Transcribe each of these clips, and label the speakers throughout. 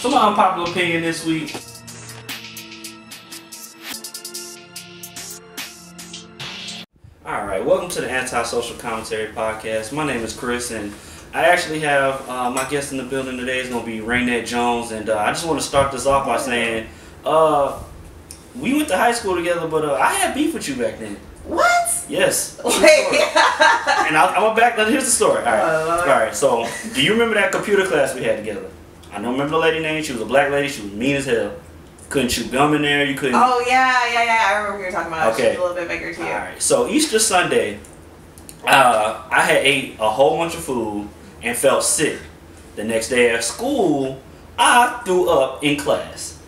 Speaker 1: So my unpopular opinion this week. Alright, welcome to the Antisocial Commentary Podcast. My name is Chris, and I actually have my guest in the building today is going to be Raenette Jones, and I just want to start this off by saying, we went to high school together, but I had beef with you back then.
Speaker 2: What?
Speaker 1: Yes.
Speaker 2: Wait.
Speaker 1: And I'm going to back, here's the story. Alright, so do you remember that computer class we had together? I don't remember the lady name. She was a black lady. She was mean as hell. Couldn't chew gum in there. You couldn't.
Speaker 2: Oh, yeah. I remember what you were talking about.
Speaker 1: Okay.
Speaker 2: She was a little bit bigger to you.
Speaker 1: Alright, so Easter Sunday, I had ate a whole bunch of food and felt sick. The next day at school, I threw up in class.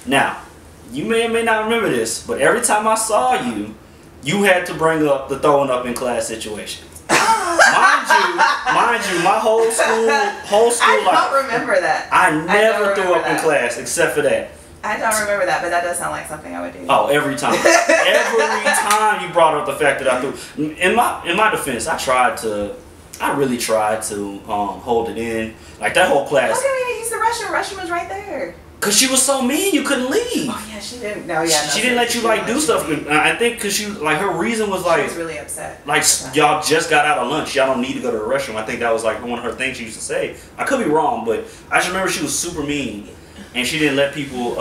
Speaker 1: Now, you may or may not remember this, but every time I saw you, you had to bring up the throwing up in class situation. Mind you, my whole school
Speaker 2: I
Speaker 1: life.
Speaker 2: don't remember that.
Speaker 1: I never threw up in class except for that.
Speaker 2: I don't remember that, but that does sound like something I would do.
Speaker 1: Oh, every time. Every time you brought up the fact that I threw. In my defense, I really tried to hold it in. Like that whole class.
Speaker 2: How come you didn't use the restroom? Restroom was right there.
Speaker 1: Cause she was so mean, you couldn't leave.
Speaker 2: Oh yeah, she didn't. No, yeah.
Speaker 1: She didn't let you like do stuff. I think cause she like her reason was like.
Speaker 2: She was really upset.
Speaker 1: Like y'all just got out of lunch, y'all don't need to go to the restroom. I think that was like one of her things she used to say. I could be wrong, but I just remember she was super mean, and she didn't let people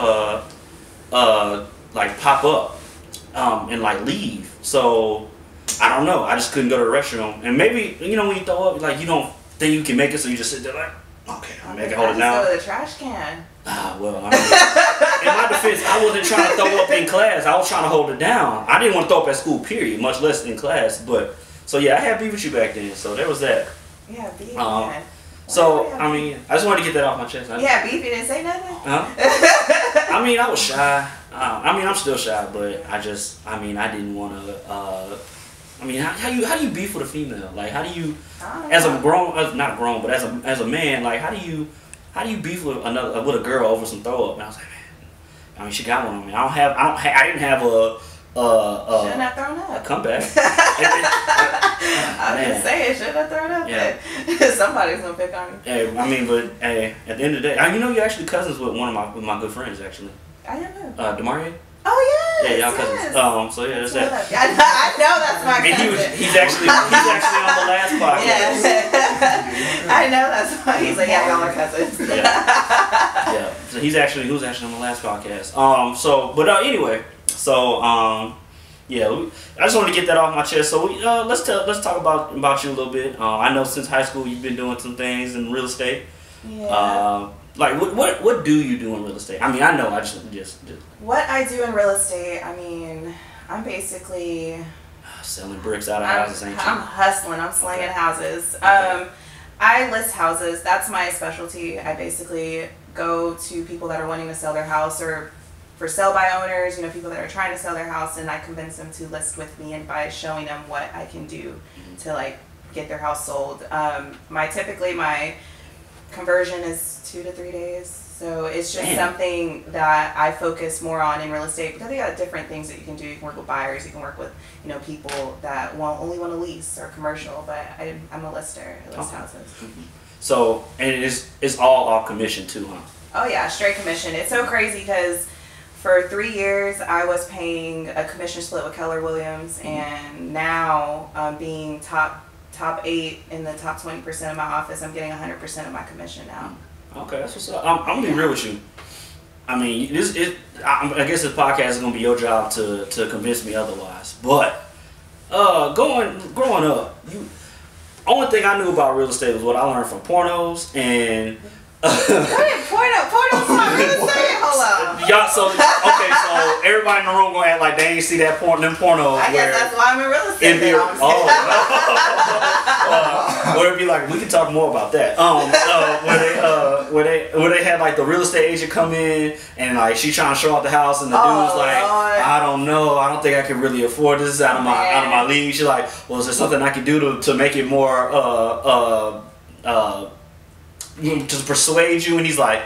Speaker 1: like pop up and like leave. So I don't know. I just couldn't go to the restroom, and maybe when you throw up, like you don't think you can make it, so you just sit there like, okay, I'll make it, hold it down.
Speaker 2: Go to the trash can.
Speaker 1: Well, I mean, in my defense, I wasn't trying to throw up in class. I was trying to hold it down. I didn't want to throw up at school, period, much less in class. But so yeah, I had beef with you back then. So there was that.
Speaker 2: Yeah, beef.
Speaker 1: So I mean, I just wanted to get that off my chest.
Speaker 2: Yeah, beef. You didn't say nothing.
Speaker 1: I mean, I was shy. I mean, I'm still shy, but I didn't want to. I mean, how do you beef with a female? Like, how do you, as a grown, not grown, but as a man, like, how do you beef with a girl over some throw up? And I was like, man, I mean, she got one on me. I didn't have
Speaker 2: shouldn't have thrown up.
Speaker 1: A comeback.
Speaker 2: I was just saying, shouldn't have thrown up.
Speaker 1: Yeah.
Speaker 2: Somebody's gonna pick on you.
Speaker 1: Hey, I mean, but hey, at the end of the day, you're actually cousins with one of my good friends, actually.
Speaker 2: I don't know.
Speaker 1: Demarie.
Speaker 2: Oh yeah.
Speaker 1: Yeah, y'all cousins. So yeah, there's that.
Speaker 2: I know that's my cousin.
Speaker 1: And he's actually on the last podcast.
Speaker 2: Yeah. I know that's why he's like, yeah, y'all are cousins.
Speaker 1: Yeah. So he was actually on the last podcast. Anyway, yeah, I just wanted to get that off my chest. So let's talk about you a little bit. I know since high school you've been doing some things in real estate.
Speaker 2: Yeah.
Speaker 1: Like what do you do in real estate? I mean, I know I just
Speaker 2: what I do in real estate. I mean, I'm basically
Speaker 1: selling bricks out of houses. Ain't you?
Speaker 2: I'm hustling. I'm slinging houses.
Speaker 1: Okay.
Speaker 2: I list houses. That's my specialty. I basically go to people that are wanting to sell their house or for sell by owners, people that are trying to sell their house, and I convince them to list with me, and by showing them what I can do to like get their house sold. My conversion is 2 to 3 days, so it's just something that I focus more on in real estate because they got different things that you can do. You can work with buyers, you can work with people that only want to lease or commercial, but I'm a lister. I list houses.
Speaker 1: Mm-hmm. So and it's all commission too, huh?
Speaker 2: Oh yeah, straight commission. It's so crazy because for 3 years I was paying a commission split with Keller Williams, and now being top 8 in the top 20% of my office, I'm getting 100% of my commission now.
Speaker 1: Okay, that's what's up. I'm gonna be real with you. I mean, I guess this podcast is gonna be your job to convince me otherwise. But growing up, only thing I knew about real estate was what I learned from pornos and.
Speaker 2: Porno's not real estate. Hold on.
Speaker 1: Y'all, so everybody in the room gonna act like they ain't see them pornos.
Speaker 2: I guess that's why I'm in real estate.
Speaker 1: Or it'd be like, we can talk more about that. Where they had like the real estate agent come in and like she trying to show off the house, and the dude's like, Lord. I don't know, I don't think I can really afford this. Is out of my league. She's like, well, is there something I can do to make it more to persuade you? And he's like,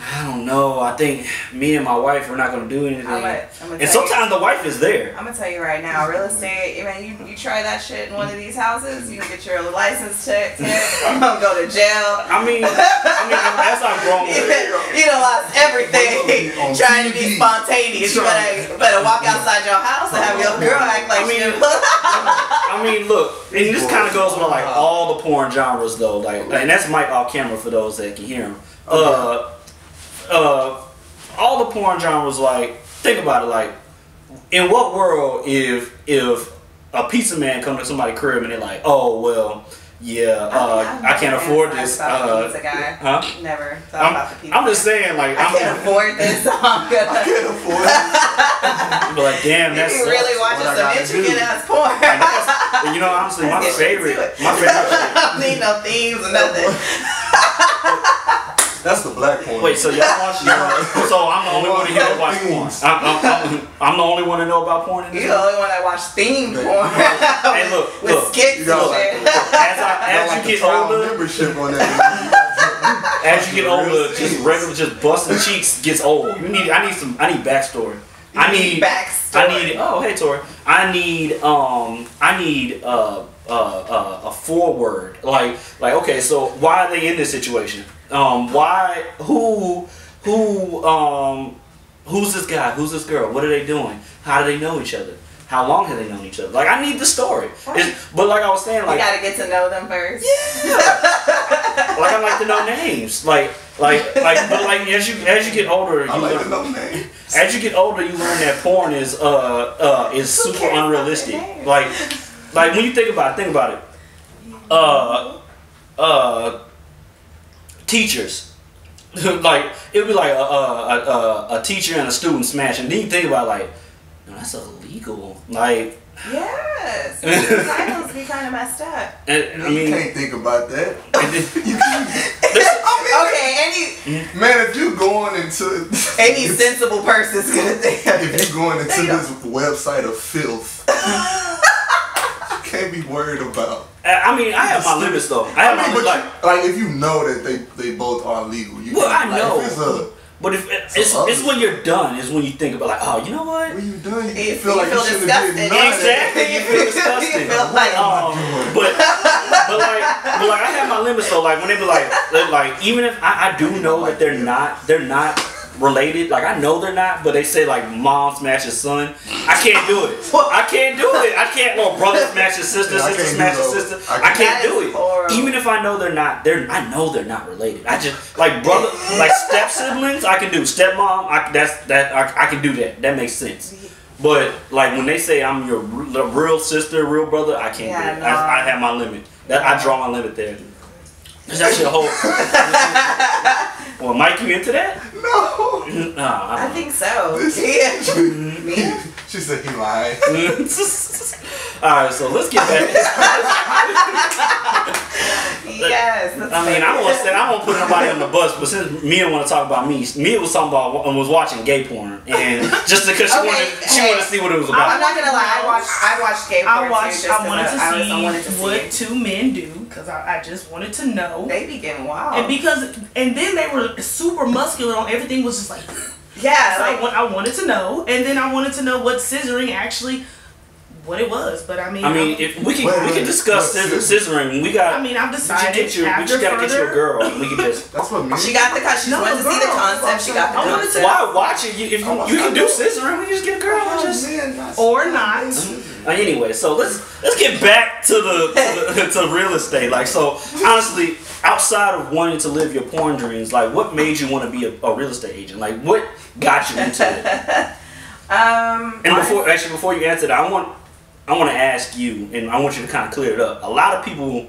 Speaker 1: I don't know. I think me and my wife are not going to do anything. And sometimes the wife is there.
Speaker 2: I'm going to tell you right now, real estate, man, you try that shit in one of these houses, you get your license checked, I'm going to go to jail.
Speaker 1: I mean, as I've grown
Speaker 2: you done lost everything trying to be spontaneous. You better walk outside your house and have your girl act like
Speaker 1: I mean, look, and this kind of goes with like all the porn genres though. Like, and that's mic off camera for those that can hear him. All the porn genres, like, think about it, like, in what world if a pizza man come to somebody's crib and they're like, oh well, yeah, I can't afford this.
Speaker 2: Pizza guy.
Speaker 1: Huh?
Speaker 2: Never thought about the pizza.
Speaker 1: I'm just saying, like,
Speaker 2: I can't afford this. I can't afford
Speaker 1: it. But like, damn, that's
Speaker 2: you really watching some intricate ass porn.
Speaker 1: You know, honestly, my favorite.
Speaker 2: I don't need no themes or nothing.
Speaker 3: That's the black porn.
Speaker 1: Wait, so y'all watch? So I'm the only one here that watch porn. I'm the only one to know about porn.
Speaker 2: You're the only one that watch themed porn.
Speaker 1: Hey, look,
Speaker 2: skits and shit.
Speaker 1: As you get older,
Speaker 3: membership on that.
Speaker 1: As you get older, just busting cheeks gets old. I need backstory. I need backstory. Oh, hey Tori. I need a foreword. Like okay, so why are they in this situation? Who's this guy? Who's this girl? What are they doing? How do they know each other? How long have they known each other? Like, I need the story. But like I was saying, like,
Speaker 2: you gotta get to know them first.
Speaker 1: Yeah. Like, I like to know names. But as you get older, as you get older, you learn that porn is super unrealistic. Like when you think about it. Teachers, like it would be like a teacher and a student smashing. Then you think about like, no, that's illegal. Like,
Speaker 2: yes, titles be kind of messed up.
Speaker 3: And I mean, you can't think about that. Man, if you going into
Speaker 2: any sensible person's gonna think.
Speaker 3: If you going into this website of filth, you can't be worried about.
Speaker 1: I mean, I have my limits though.
Speaker 3: Like if you know that they both are legal.
Speaker 1: I know. But it's when you're done is when you think about like, oh, you know what?
Speaker 3: When you're done, you
Speaker 2: feel like you shouldn't have did
Speaker 3: none.
Speaker 1: Exactly, you feel disgusting. But I have my limits though. Like when they be like even if I do know that they're not related. Like I know they're not, but they say like mom smashes son. I can't do it. I can't do it. I can't. Well, brother smashes sister, sister smashes sister. I can't do it. Horrible. Even if I know they're not. I know they're not related. I just like brother, like step siblings. I can do stepmom. I can do that. That makes sense. But like when they say I'm your real sister, real brother, I can't do it. No. I have my limit. I draw my limit there. There's actually a whole. Well, Mike, you into that?
Speaker 3: No.
Speaker 2: I think so.
Speaker 3: Me? She said he lied.
Speaker 1: Alright, so let's get back.
Speaker 2: Yes.
Speaker 1: I mean, I won't put nobody on the bus, but since Mia want to talk about me, Mia was talking about was watching gay porn, and just because she wanted to see what it was about.
Speaker 2: I'm not gonna lie, I watched gay porn.
Speaker 4: I wanted to see what two men do because I just wanted to know.
Speaker 2: They be getting wild.
Speaker 4: And then they were super muscular on everything was just like.
Speaker 2: Yeah.
Speaker 4: So I wanted to know, and then I wanted to know what scissoring actually. What it was, but I mean,
Speaker 1: if we can discuss scissoring.
Speaker 4: I've decided.
Speaker 1: We just gotta get you a girl. We can just.
Speaker 3: That's what me.
Speaker 2: She got the she went to see the concept. She got the concept.
Speaker 1: Why watch it? If you can do scissoring, we can just get a girl
Speaker 4: or not.
Speaker 1: Anyway, so let's get back to the real estate. Like, so honestly, outside of wanting to live your porn dreams, like what made you want to be a real estate agent? Like, what got you into it? And before you answer that, I want to ask you, and I want you to kind of clear it up. A lot of people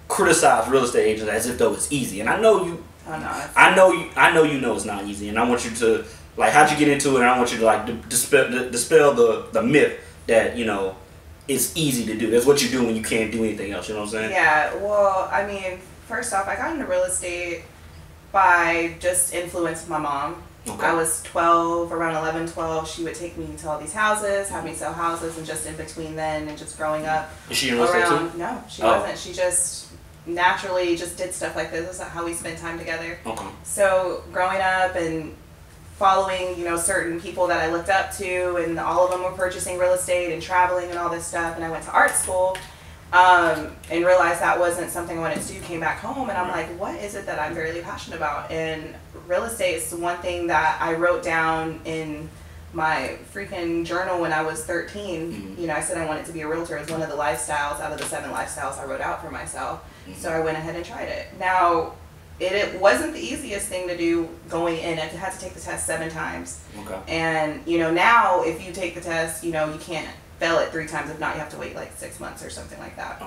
Speaker 1: criticize real estate agents as if though it's easy, and I know you. I know you know it's not easy, and I want you to like, how'd you get into it? And I want you to like dispel the myth that it's easy to do. That's what you do when you can't do anything else. You know what I'm saying?
Speaker 2: Yeah. Well, I mean, first off, I got into real estate by just influence of my mom. Okay. I was 12, around 11, 12. She would take me to all these houses, have me sell houses, and just in between then and just growing up.
Speaker 1: Is she in real estate too?
Speaker 2: No, she wasn't. She just naturally just did stuff like this. That's how we spent time together.
Speaker 1: Okay.
Speaker 2: So growing up and following, you know, certain people that I looked up to, and all of them were purchasing real estate and traveling and all this stuff, and I went to art school and realized that wasn't something I wanted to do. Came back home and I'm like, what is it that I'm really passionate about? And real estate is one thing that I wrote down in my freaking journal when I was 13. You know, I said I wanted to be a realtor. It was one of the lifestyles out of the 7 lifestyles I wrote out for myself. So I went ahead and tried it. Now, it wasn't the easiest thing to do going in. I had to take the test 7 times.
Speaker 1: Okay.
Speaker 2: And, you know, now if you take the test, you know, you can't fail it 3 times. If not, you have to wait like 6 months or something like that.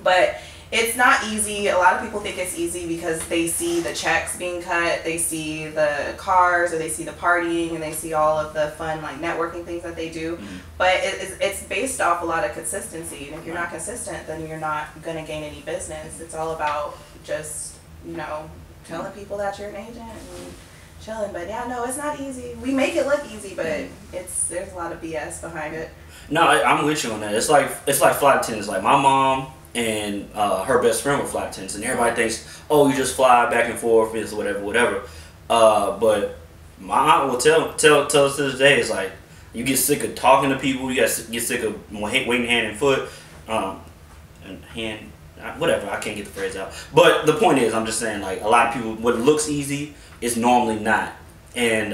Speaker 2: But it's not easy. A lot of people think it's easy because they see the checks being cut, they see the cars, or they see the partying, and they see all of the fun like networking things that they do. But it's based off a lot of consistency. And if you're not consistent, then you're not going to gain any business. It's all about just, you know, telling people that you're an agent and chilling. But yeah, no, it's not easy. We make it look easy, but there's a lot of BS behind it.
Speaker 1: No, I'm with you on that. It's like flight attendants. Like my mom and her best friend were flight attendants, and everybody thinks, oh, you just fly back and forth, it's whatever. But my aunt will tell us to this day, it's like you get sick of talking to people, you get sick of waiting hand and foot, and hand, whatever. I can't get the phrase out. But the point is, I'm just saying, like a lot of people, what looks easy is normally not, and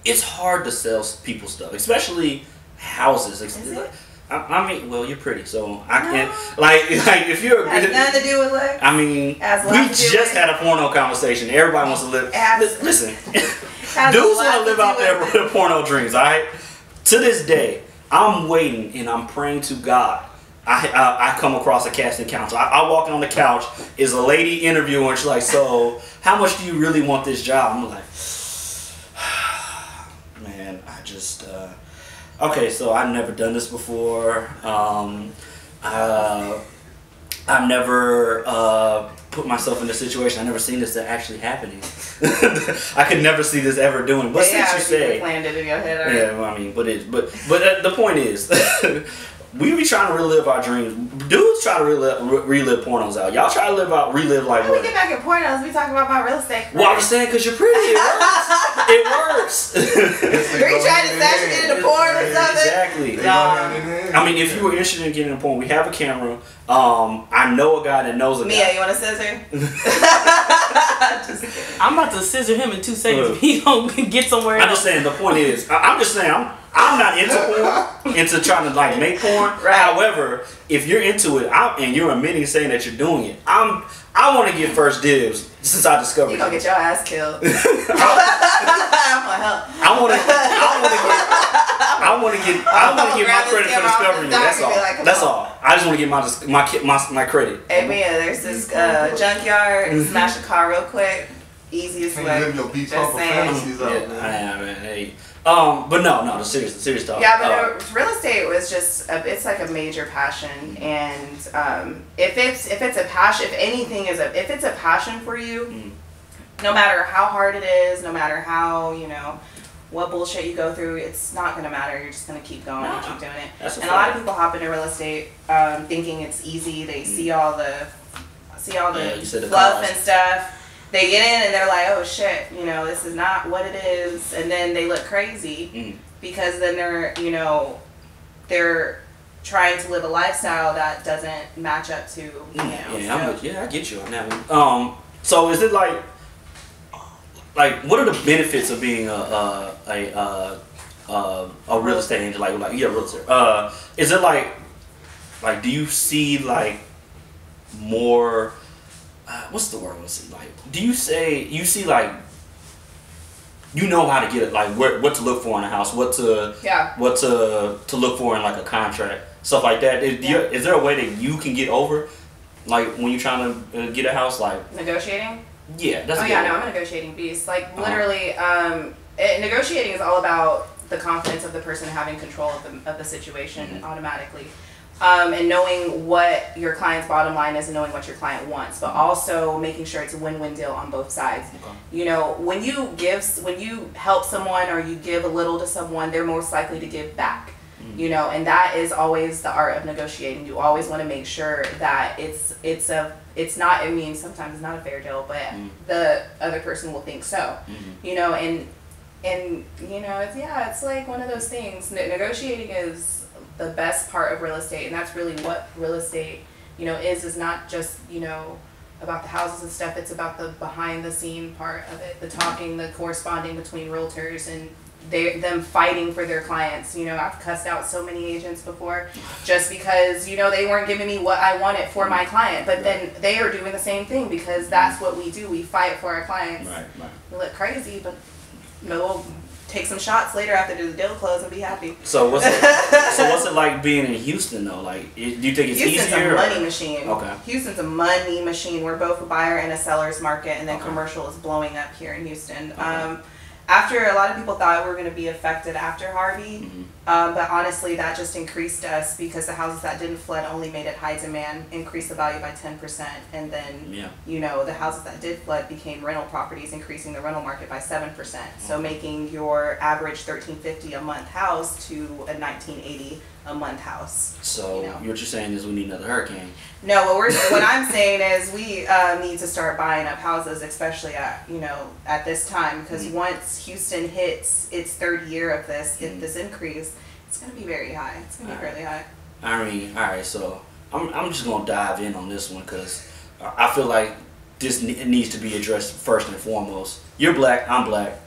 Speaker 1: it's hard to sell people stuff, especially houses.
Speaker 2: Is it?
Speaker 1: I mean, well, you're pretty, so I can't, like if you're a
Speaker 2: has nothing to do with looks.
Speaker 1: I mean, we just had a porno conversation. Everybody wants to live. Listen, dudes want to live out their porno dreams. All right. To this day, I'm waiting and I'm praying to God. I come across a casting couch. I walk in on the couch. Is a lady interviewing? And she's like, "So, how much do you really want this job?" I'm like, "Man, I just." Okay, so I've never done this before. I've never put myself in this situation. I've never seen this actually happening. I could never see this ever doing. But since you say,
Speaker 2: planned it in your head.
Speaker 1: Yeah, I mean, but the point is, we be trying to relive our dreams. Dudes try to relive pornos out. Y'all try to relive like
Speaker 2: when
Speaker 1: what?
Speaker 2: We get back in pornos, we talk about my real estate career.
Speaker 1: Well, I'm saying because you're pretty. It works.
Speaker 2: Are you trying to stash it in the porn or something?
Speaker 1: Exactly. I mean, if you were interested in getting a porn, we have a camera. I know a guy that knows a guy.
Speaker 2: Mia, you want a scissor?
Speaker 4: I'm about to scissor him in 2 seconds if he don't get somewhere else.
Speaker 1: I'm just saying, the point is, I'm just saying, I'm not into porn, into trying to like make porn.
Speaker 2: Right.
Speaker 1: However, if you're into it and you're admitting saying that you're doing it, I want to get first dibs since I discovered
Speaker 2: you. You gonna get your ass killed. I'm gonna help.
Speaker 1: I want to get my credit for discovering you. That's all.
Speaker 2: Like,
Speaker 1: that's all. I just want to get my credit.
Speaker 2: Hey Mia, there's this junkyard. Smash a car real quick. Easiest way.
Speaker 3: Live your beach hopper fantasies up, man.
Speaker 1: Man. Hey. But no, the serious talk.
Speaker 2: Yeah, but real estate was just it's like a major passion, and if it's a passion, if it's a passion for you, no matter how hard it is, no matter how what bullshit you go through, it's not gonna matter. You're just gonna keep going and keep doing it. And a lot of people hop into real estate thinking it's easy. They see all the fluff and stuff. They get in and they're like, oh shit, this is not what it is, and then they look crazy because then they're trying to live a lifestyle that doesn't match up to
Speaker 1: I get you on that one. So is it like what are the benefits of being a real estate agent? Like realtor. Is it like do you see like more? What's the word I want to say? Like, do you see like you know how to get it, like what to look for in a house, what to look for in like a contract, stuff like that. Is there a way that you can get over, like when you're trying to get a house, like
Speaker 2: negotiating?
Speaker 1: Yeah, that's.
Speaker 2: I'm a negotiating beast. Like literally, negotiating is all about the confidence of the person having control of the situation automatically. And knowing what your client's bottom line is and knowing what your client wants, but also making sure it's a win-win deal on both sides. When you help someone or you give a little to someone, they're most likely to give back. You know, and that is always the art of negotiating. You always want to make sure that it's not, I mean, sometimes it's not a fair deal, but the other person will think so. You know, and you know, it's like one of those things. Negotiating is the best part of real estate, and that's really what real estate, you know, is not just, you know, about the houses and stuff. It's about the behind the scene part of it, the talking, the corresponding between realtors and them fighting for their clients. You know, I've cussed out so many agents before just because, you know, they weren't giving me what I wanted for my client, but then they are doing the same thing because that's what we do. We fight for our clients.
Speaker 1: Right.
Speaker 2: We look crazy, but you know, we'll take some shots later after the deal close and be happy.
Speaker 1: So what's it like being in Houston though? Like, do you think it's
Speaker 2: Houston's
Speaker 1: easier?
Speaker 2: a money machine.
Speaker 1: Okay.
Speaker 2: Houston's a money machine. We're both a buyer and a seller's market, and then commercial is blowing up here in Houston. After a lot of people thought we were going to be affected after Harvey, but honestly that just increased us because the houses that didn't flood only made it high demand, increased the value by 10%, and then you know, the houses that did flood became rental properties, increasing the rental market by 7%. So making your average $1,350 a month house to a $1,980 a month house.
Speaker 1: So
Speaker 2: you know.
Speaker 1: what you're saying is we need another hurricane.
Speaker 2: No, what I'm saying is we need to start buying up houses, especially at, you know, at this time, because once Houston hits its third year of this increase, it's going to be very high. It's going to be fairly high.
Speaker 1: I mean, all right, so I'm just going to dive in on this one because I feel like this needs to be addressed first and foremost. You're black, I'm black.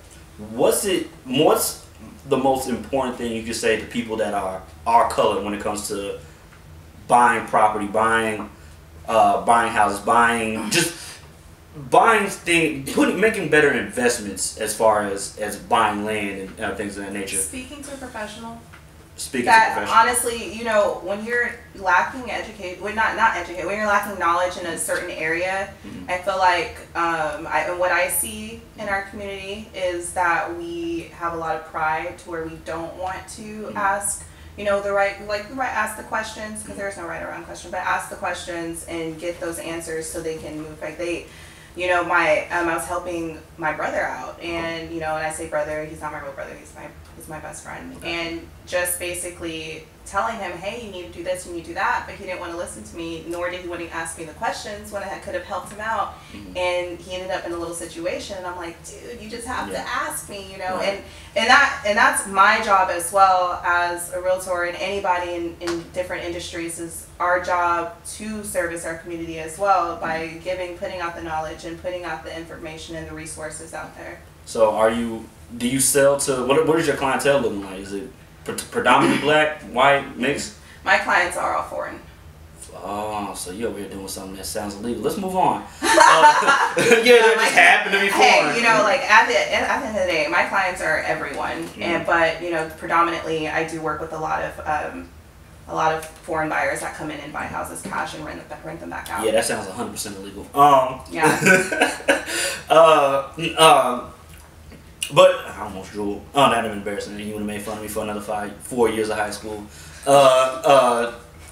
Speaker 1: What's the most important thing you could say to people that are colored when it comes to buying property, buying houses, making better investments as far as buying land and things of that nature?
Speaker 2: Speaking to a professional.
Speaker 1: That
Speaker 2: honestly, you know, when you're lacking when you're lacking knowledge in a certain area, I feel like what I see in our community is that we have a lot of pride to where we don't want to ask, you know, ask the questions, because there's no right or wrong question, but ask the questions and get those answers so they can move. Like you know, I was helping my brother out, and you know, and I say brother, he's not my real brother, he's my best friend, and just basically telling him, hey, you need to do this, you need to do that, but he didn't want to listen to me, nor did he want to ask me the questions when I could have helped him out, and he ended up in a little situation, and I'm like, dude, you just have to ask me, you know, and that's my job as well as a realtor, and anybody in different industries is our job to service our community as well by putting out the knowledge and putting out the information and the resources out there.
Speaker 1: So do you sell to, what is your clientele looking like? Is it predominantly black, white, mixed?
Speaker 2: My clients are all foreign.
Speaker 1: Oh, so you're over here doing something that sounds illegal. Let's move on. They just happen to be foreign.
Speaker 2: Hey, you know, like at the end of the day, my clients are everyone, but you know, predominantly I do work with a lot of foreign buyers that come in and buy houses cash and rent them back out.
Speaker 1: Yeah, that sounds 100% illegal. But I almost drooled. Oh, that'd have been embarrassing. You would have made fun of me for another 4 years of high school.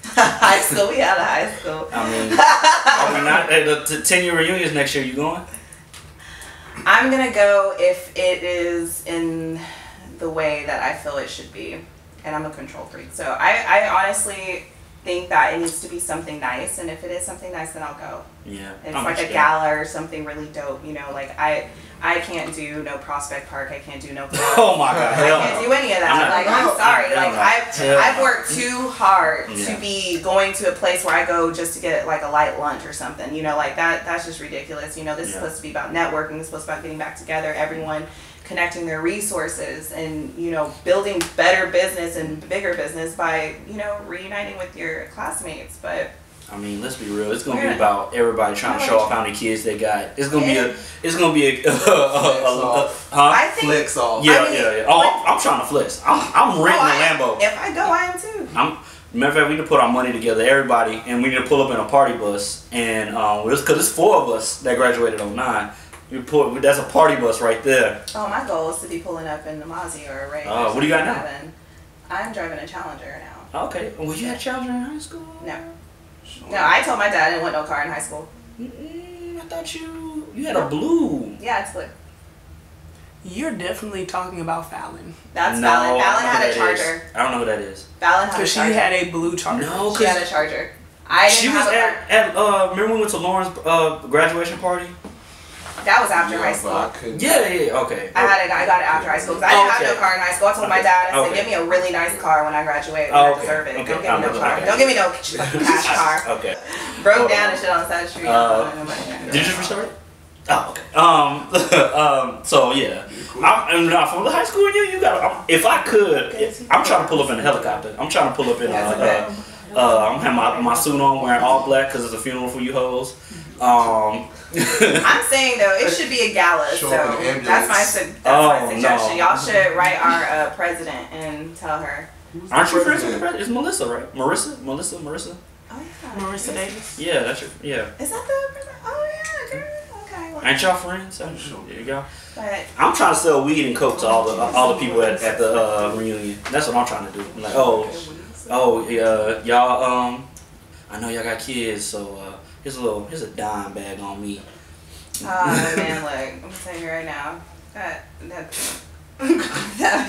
Speaker 2: High school, we had a high school.
Speaker 1: I mean, are we not at the 10-year reunions next year? You going?
Speaker 2: I'm gonna go if it is in the way that I feel it should be, and I'm a control freak. So I honestly think that it needs to be something nice, and if it is something nice, then I'll go.
Speaker 1: Yeah.
Speaker 2: It's like a gala or something really dope, you know, like I can't do no Prospect Park, I can't do no
Speaker 1: oh my God,
Speaker 2: I can't do any of that. I'm sorry. I've worked too hard to be going to a place where I go just to get like a light lunch or something, you know, like that's just ridiculous. You know, this is supposed to be about networking, it's supposed to be about getting back together, everyone connecting their resources and, you know, building better business and bigger business by, you know, reuniting with your classmates. But
Speaker 1: I mean, let's be real. It's gonna be about everybody trying to show off how many kids they got. It's gonna be
Speaker 2: I think
Speaker 3: flex off.
Speaker 1: Yeah. Oh, I'm trying to flex. I'm renting a Lambo.
Speaker 2: If I go, I am too.
Speaker 1: Matter of fact, we need to put our money together, everybody, and we need to pull up in a party bus. And because it's 4 of us that graduated 09. That's a party bus right there.
Speaker 2: Oh, my goal is to be pulling up in the Mozzie or a Ray.
Speaker 1: What do you got now?
Speaker 2: I'm driving a Challenger now.
Speaker 1: Okay. Well, you had a Challenger in high school?
Speaker 2: No. No, I told my dad I didn't want no car in high school.
Speaker 1: I thought you had a blue.
Speaker 2: Yeah, it's blue.
Speaker 4: You're definitely talking about Fallon.
Speaker 2: That's Fallon. Fallon had a charger.
Speaker 1: I don't know who that is.
Speaker 2: Fallon had a
Speaker 4: Because she
Speaker 2: charger.
Speaker 4: had a blue charger.
Speaker 1: No,
Speaker 2: She had a charger. I didn't
Speaker 1: she was
Speaker 2: have a
Speaker 1: at remember we went to Lauren's graduation party?
Speaker 2: That was after high school.
Speaker 1: Yeah, okay.
Speaker 2: I got it after high school. 'Cause I didn't have no car in high school. I told my dad, I said,
Speaker 1: Okay.
Speaker 2: give me a really nice car when I graduate.
Speaker 1: Oh,
Speaker 2: I
Speaker 1: okay.
Speaker 2: deserve it.
Speaker 1: Okay.
Speaker 2: Don't give me no car.
Speaker 1: Okay.
Speaker 2: Don't give me no cash car.
Speaker 1: Okay.
Speaker 2: Broke down and shit on the side of the street.
Speaker 1: Did you just restart it? Oh, okay. So yeah, I'm from the high school. You got. If I could, I'm trying to pull up in a helicopter. I'm trying to pull up in. I'm having my suit on, wearing all black because it's a funeral for you hoes.
Speaker 2: I'm saying though, it should be a gala. So that's my suggestion.
Speaker 1: No.
Speaker 2: Y'all should write our president and tell her.
Speaker 1: Aren't you friends with the president? It's Melissa, right? Melissa.
Speaker 2: Oh yeah.
Speaker 4: Marissa Davis.
Speaker 1: Yeah, that's your. Yeah.
Speaker 2: Is that the president? Oh yeah, girl. Okay. Well,
Speaker 1: Ain't y'all friends? There you go.
Speaker 2: but
Speaker 1: I'm trying to sell weed and coke to all the people at the reunion. That's what I'm trying to do. I'm like, yeah, y'all. I know y'all got kids, so here's a dime bag on me.
Speaker 2: oh man, look, I'm gonna tell you right now, that would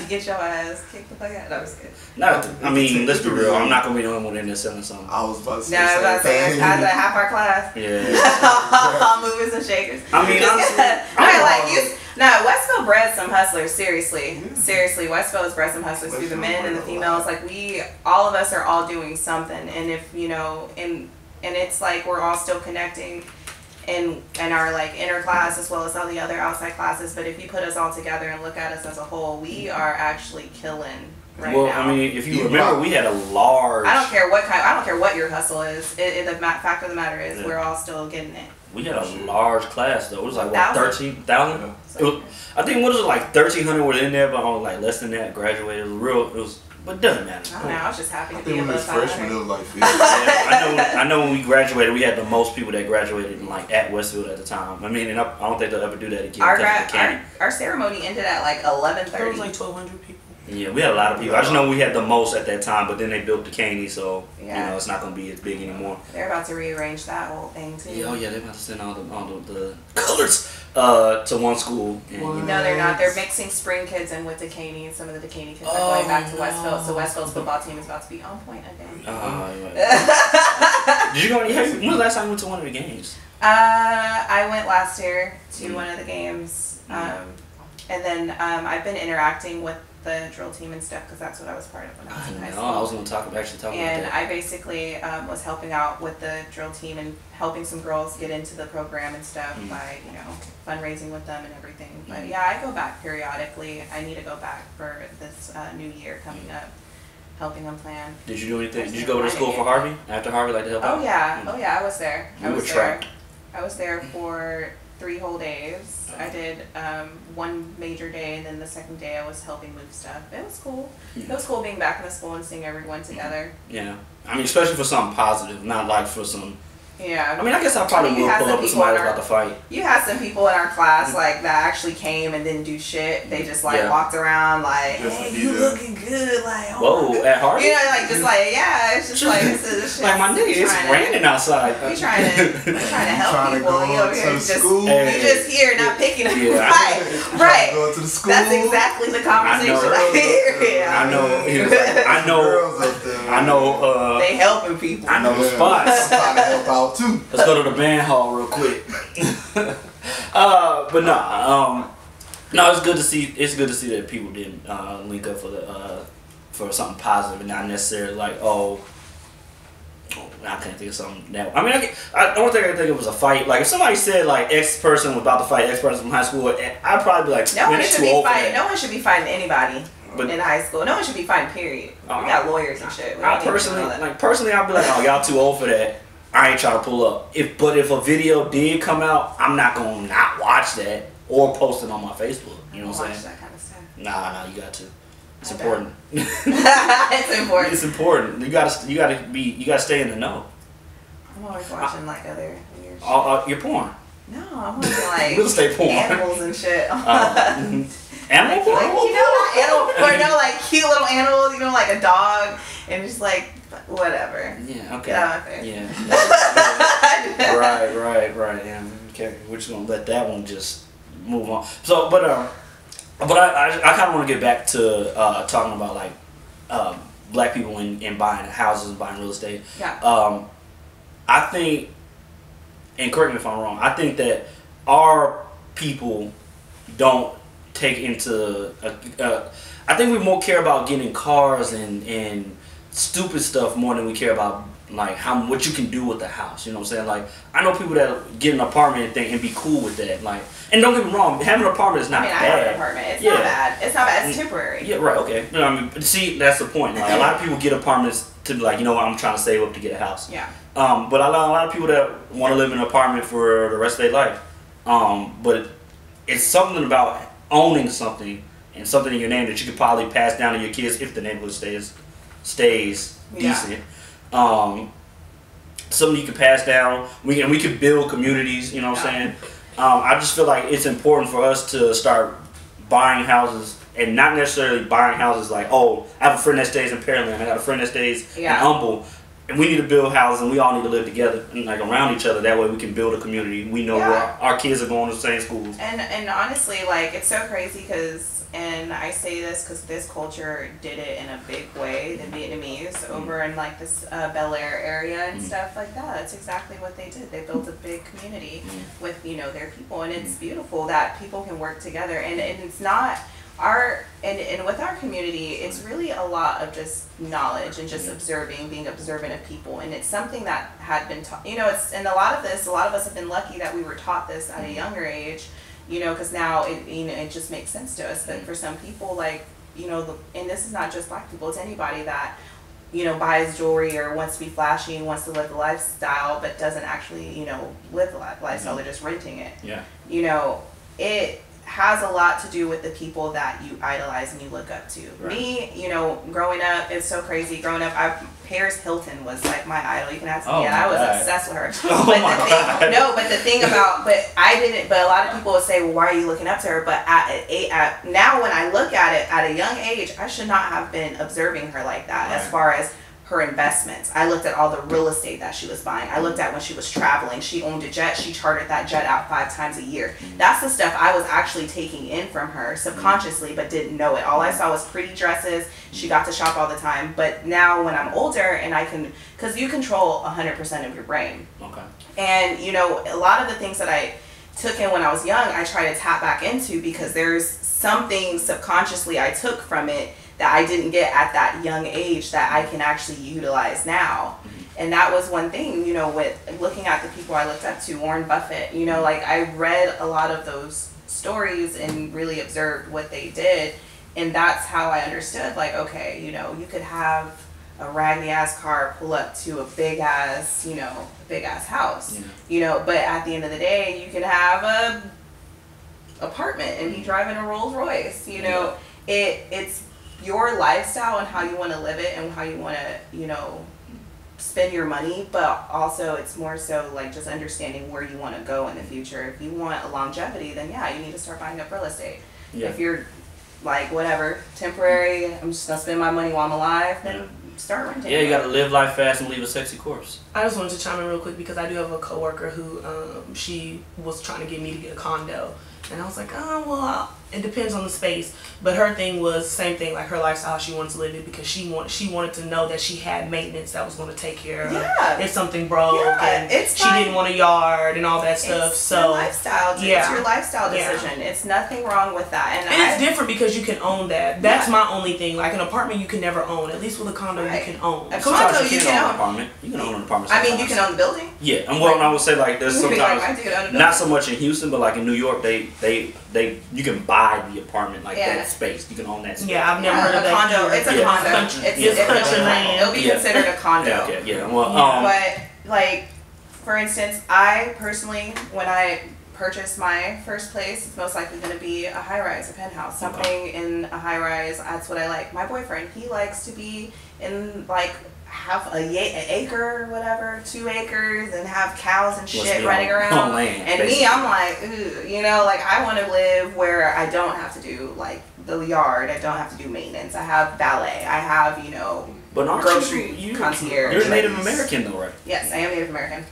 Speaker 2: get your ass kicked the fuck out. That was good.
Speaker 1: No, I mean, let's be real. I'm not gonna be the only one in there selling something.
Speaker 3: I was about to say.
Speaker 2: No, I was about to say it's past half our class.
Speaker 1: Yeah.
Speaker 2: All movers and shakers.
Speaker 1: I mean,
Speaker 2: Westville bred some hustlers. Seriously, Westville's bred some hustlers through the men and the females. Like all of us are all doing something, and if and it's like we're all still connecting in our like inner class as well as all the other outside classes. But if you put us all together and look at us as a whole, we are actually killing right now.
Speaker 1: I mean, if you remember, we had a large.
Speaker 2: I don't care what your hustle is. The fact of the matter is, we're all still getting it.
Speaker 1: We had a large class though. It was like what, 13,000.
Speaker 3: Yeah.
Speaker 1: I think what was it, like 1,300 were in there, but only like less than that graduated. It was, but it doesn't matter.
Speaker 2: I don't know. I was just happy to
Speaker 3: I
Speaker 2: be
Speaker 3: think when we was
Speaker 2: above
Speaker 3: freshmen, it
Speaker 2: 500.
Speaker 3: was like 50.
Speaker 1: Yeah, I know when we graduated, we had the most people that graduated like at Westfield at the time. I mean, and I don't think they'll ever do that again.
Speaker 2: Our ceremony ended at like 11:30.
Speaker 4: There was like 1,200 people.
Speaker 1: Yeah, we had a lot of people. I just know we had the most at that time, but then they built the Caney, so
Speaker 2: Yeah.
Speaker 1: it's not gonna be as big anymore.
Speaker 2: They're about to rearrange that whole thing too.
Speaker 1: Yeah, they're about to send all the colors to one school. And,
Speaker 2: No, they're not. They're mixing spring kids in with Decaney, and some of the Decaney kids are going back to Westfield. So Westfield's football team is about to be on point again.
Speaker 1: Did you go? When was the last time you went to one of the games?
Speaker 2: I went last year to one of the games, and then I've been interacting with the drill team and stuff because that's what I was part of when I was in high school.
Speaker 1: I was going to talk about
Speaker 2: And
Speaker 1: that.
Speaker 2: I basically was helping out with the drill team and helping some girls get into the program and stuff by, fundraising with them and everything. But yeah, I go back periodically. I need to go back for this new year coming up, helping them plan.
Speaker 1: Did you do anything? Did you go to school for Harvey? After Harvey, like to help out?
Speaker 2: Oh yeah, I was there.
Speaker 1: You were trapped.
Speaker 2: I was there for 3 whole days. I did one major day, and then the second day I was helping move stuff. It was cool. It was cool being back in the school and seeing everyone together.
Speaker 1: Yeah. I mean, especially for something positive, not like for some...
Speaker 2: Yeah.
Speaker 1: I mean, I guess I probably would pull up with somebody who's about to fight.
Speaker 2: You had some people in our class that actually came and didn't do shit. They just walked around hey, you looking good,
Speaker 1: whoa, at Harvey?
Speaker 2: it's just like this is
Speaker 1: like my nigga, it's raining outside.
Speaker 2: We trying to help people. You over here you just here not picking up. Right.
Speaker 3: Going to the school.
Speaker 2: That's exactly the conversation I hear.
Speaker 1: I know.
Speaker 2: They helping people.
Speaker 1: I know the spots.
Speaker 3: I'm trying to help out too.
Speaker 1: Let's go to the band hall real quick. But no, it's good to see. It's good to see that people didn't link up for something positive and not necessarily like I can't think of something now. I mean, I don't think I can think it was a fight. Like if somebody said like X person was about to fight X person from high school, I'd probably be like,
Speaker 2: no one should be fighting. No one should be fighting anybody. In high school, no one should be fighting. Period. We got lawyers and shit.
Speaker 1: Personally, I'd be like, oh, y'all too old for that. I ain't trying to pull up. But if a video did come out, I'm not gonna not watch that or post it on my Facebook. You know what I'm saying?
Speaker 2: That kind of stuff.
Speaker 1: Nah, you got to. It's important.
Speaker 2: It's important.
Speaker 1: It's important. You gotta stay in the know.
Speaker 2: I'm always watching other weird shit.
Speaker 1: Your porn.
Speaker 2: No, I'm watching
Speaker 1: real estate porn.
Speaker 2: Animals and shit.
Speaker 1: Animal porn?
Speaker 2: Animal porn, cute little animals, like a dog, and just whatever.
Speaker 1: Yeah, okay.
Speaker 2: Get out of there.
Speaker 1: Yeah. Right. Yeah, okay. We're just gonna let that one just move on. So, but But I kind of want to get back to talking about like black people in buying houses and buying real estate.
Speaker 2: Yeah.
Speaker 1: I think, and correct me if I'm wrong, I think that our people don't take into I think we more care about getting cars and stupid stuff more than we care about like what you can do with the house. You know what I'm saying? Like, I know people that get an apartment and be cool with that. Like, and don't get me wrong, having an apartment is not bad.
Speaker 2: I have an apartment. It's not bad. It's not bad. It's temporary.
Speaker 1: Yeah, right. Okay. You know, I mean, see, that's the point. Like, a lot of people get apartments to be like, you know what, I'm trying to save up to get a house.
Speaker 2: Yeah.
Speaker 1: But a lot of people that want to live in an apartment for the rest of their life. But it's something about owning something and something in your name that you could probably pass down to your kids if the neighborhood stays decent. Something you can pass down. We can build communities. You know what I'm saying? I just feel like it's important for us to start buying houses and not necessarily buying houses like, oh, I have a friend that stays in Pearland, I got a friend that stays in Humble, and we need to build houses and we all need to live together and like around each other. That way we can build a community. We know where our kids are going to the same schools.
Speaker 2: And honestly, like, it's so crazy because, and I say this because this culture did it in a big way, the Vietnamese over in like this Bel Air area and stuff like that. That's exactly what they did. They built a big community with, you know, their people, and it's beautiful that people can work together. And it's not and with our community, it's really a lot of just knowledge and just observing, being observant of people. And it's something that had been taught, you know, and a lot of us have been lucky that we were taught this at a younger age, you know, because now it just makes sense to us. But for some people, like, you know, and this is not just black people, it's anybody that, you know, buys jewelry or wants to be flashy and wants to live the lifestyle, but doesn't actually, you know, live the lifestyle, they're just renting it. Yeah. You know, it has a lot to do with the people that you idolize and you look up to. Right. Me, you know, growing up, it's so crazy. Growing up, Paris Hilton was like my idol. You can ask me, and I was obsessed with her. But a lot of people would say, well, why are you looking up to her? But now when I look at it at a young age, I should not have been observing her like that. Right. As far as her investments, I looked at all the real estate that she was buying. I looked at when she was traveling. She owned a jet. She chartered that jet out 5 times a year. That's the stuff I was actually taking in from her subconsciously, but didn't know it. All I saw was pretty dresses. She got to shop all the time. But now when I'm older and I can, because you control 100% of your brain. Okay. And, you know, a lot of the things that I took in when I was young, I try to tap back into because there's something subconsciously I took from it that I didn't get at that young age that I can actually utilize now. And that was one thing, you know, with looking at the people I looked up to, Warren Buffett, you know, like I read a lot of those stories and really observed what they did. And that's how I understood, like, okay, you know, you could have a raggedy ass car pull up to a big ass, you know, big ass house, you know, but at the end of the day, you can have a apartment and be driving a Rolls Royce, you know, it's your lifestyle and how you want to live it and how you want to, you know, spend your money, but also it's more so like just understanding where you want to go in the future. If you want a longevity, then yeah, you need to start buying up real estate. If you're like, whatever, temporary, I'm just gonna spend my money while I'm alive, then start renting.
Speaker 1: Yeah, you gotta live life fast and leave a sexy corpse.
Speaker 4: I just wanted to chime in real quick because I do have a coworker who she was trying to get me to get a condo. And I was like, oh, well, it depends on the space. But her thing was same thing, like her lifestyle, she wanted to live it because she wanted to know that she had maintenance that was going to take care of if something broke. And she didn't want a yard and all that stuff.
Speaker 2: It's your lifestyle. It's your lifestyle decision. It's nothing wrong with that.
Speaker 4: And it's different because you can own that. That's my only thing. Like an apartment you can never own. At least with a condo you can own.
Speaker 2: A condo you can own.
Speaker 1: An apartment. You can own an apartment.
Speaker 2: I mean, you can own the building.
Speaker 1: Yeah, and well, I would say like there's sometimes not so much in Houston, but like in New York, they you can buy the apartment like that space. You can own that space.
Speaker 4: Yeah, I've never heard of that.
Speaker 2: Condo. It's a condo. It's country land. It'll be considered a condo. Well, but like for instance, I personally, when I purchase my first place, it's most likely going to be a high-rise, a penthouse, something in a high-rise. That's what I like. My boyfriend, he likes to be in like have an acre or whatever, 2 acres, and have cows and shit running around.
Speaker 1: Land,
Speaker 2: and basically. Me, I'm like, ooh, you know, like I want to live where I don't have to do like the yard. I don't have to do maintenance. I have valet. I have, you know, grocery concierge.
Speaker 1: You're Native American though, right?
Speaker 2: Yes, I am Native American.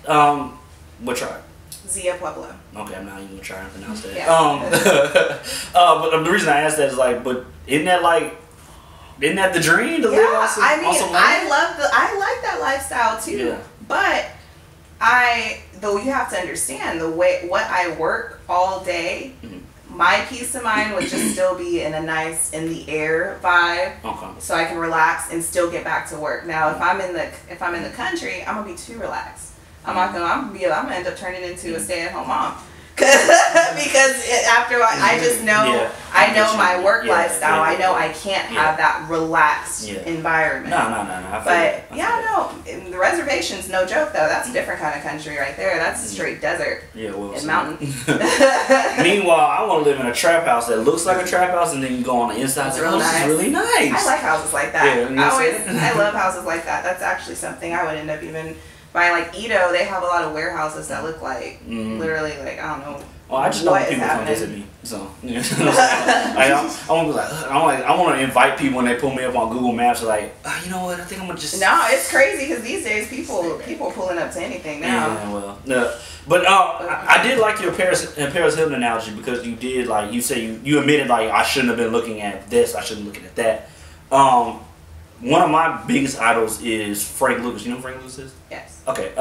Speaker 1: What tribe?
Speaker 2: Zia Pueblo.
Speaker 1: Okay, I'm not even gonna try and pronounce that.
Speaker 2: Yeah.
Speaker 1: But the reason I asked that is like, but isn't that the dream to live on some,
Speaker 2: I mean,
Speaker 1: on some land?
Speaker 2: I like that lifestyle too.
Speaker 1: Yeah.
Speaker 2: But though you have to understand what I work all day, my peace of mind would just still be in a nice in the air vibe.
Speaker 1: Okay.
Speaker 2: So I can relax and still get back to work. Now, if I'm in the country, I'm gonna be too relaxed. I'm gonna end up turning into a stay-at-home mom. Because after I just know, I know my work lifestyle. I know I can't have that relaxed environment.
Speaker 1: No.
Speaker 2: But the reservation's no joke though. That's a different kind of country right there. That's a straight desert and mountain.
Speaker 1: Meanwhile, I want to live in a trap house that looks like a trap house, and then you go on the inside. It's really nice. I
Speaker 2: like houses like that.
Speaker 1: Yeah,
Speaker 2: I love houses like that. That's actually something I would end up even. By like Edo, they have a lot of warehouses that look like literally like I don't know.
Speaker 1: Oh, I just know people come visit me, so I want to invite people when they pull me up on Google Maps. Like, you know what? I think I'm gonna just.
Speaker 2: No, it's crazy because these days people pulling up to anything now.
Speaker 1: Yeah, well, no. But I did like your Paris Hilton analogy because you did like you say you admitted like I shouldn't have been looking at this. I shouldn't be looking at that. One of my biggest idols is Frank Lucas. You know who Frank Lucas is?
Speaker 2: Yes.
Speaker 1: Okay.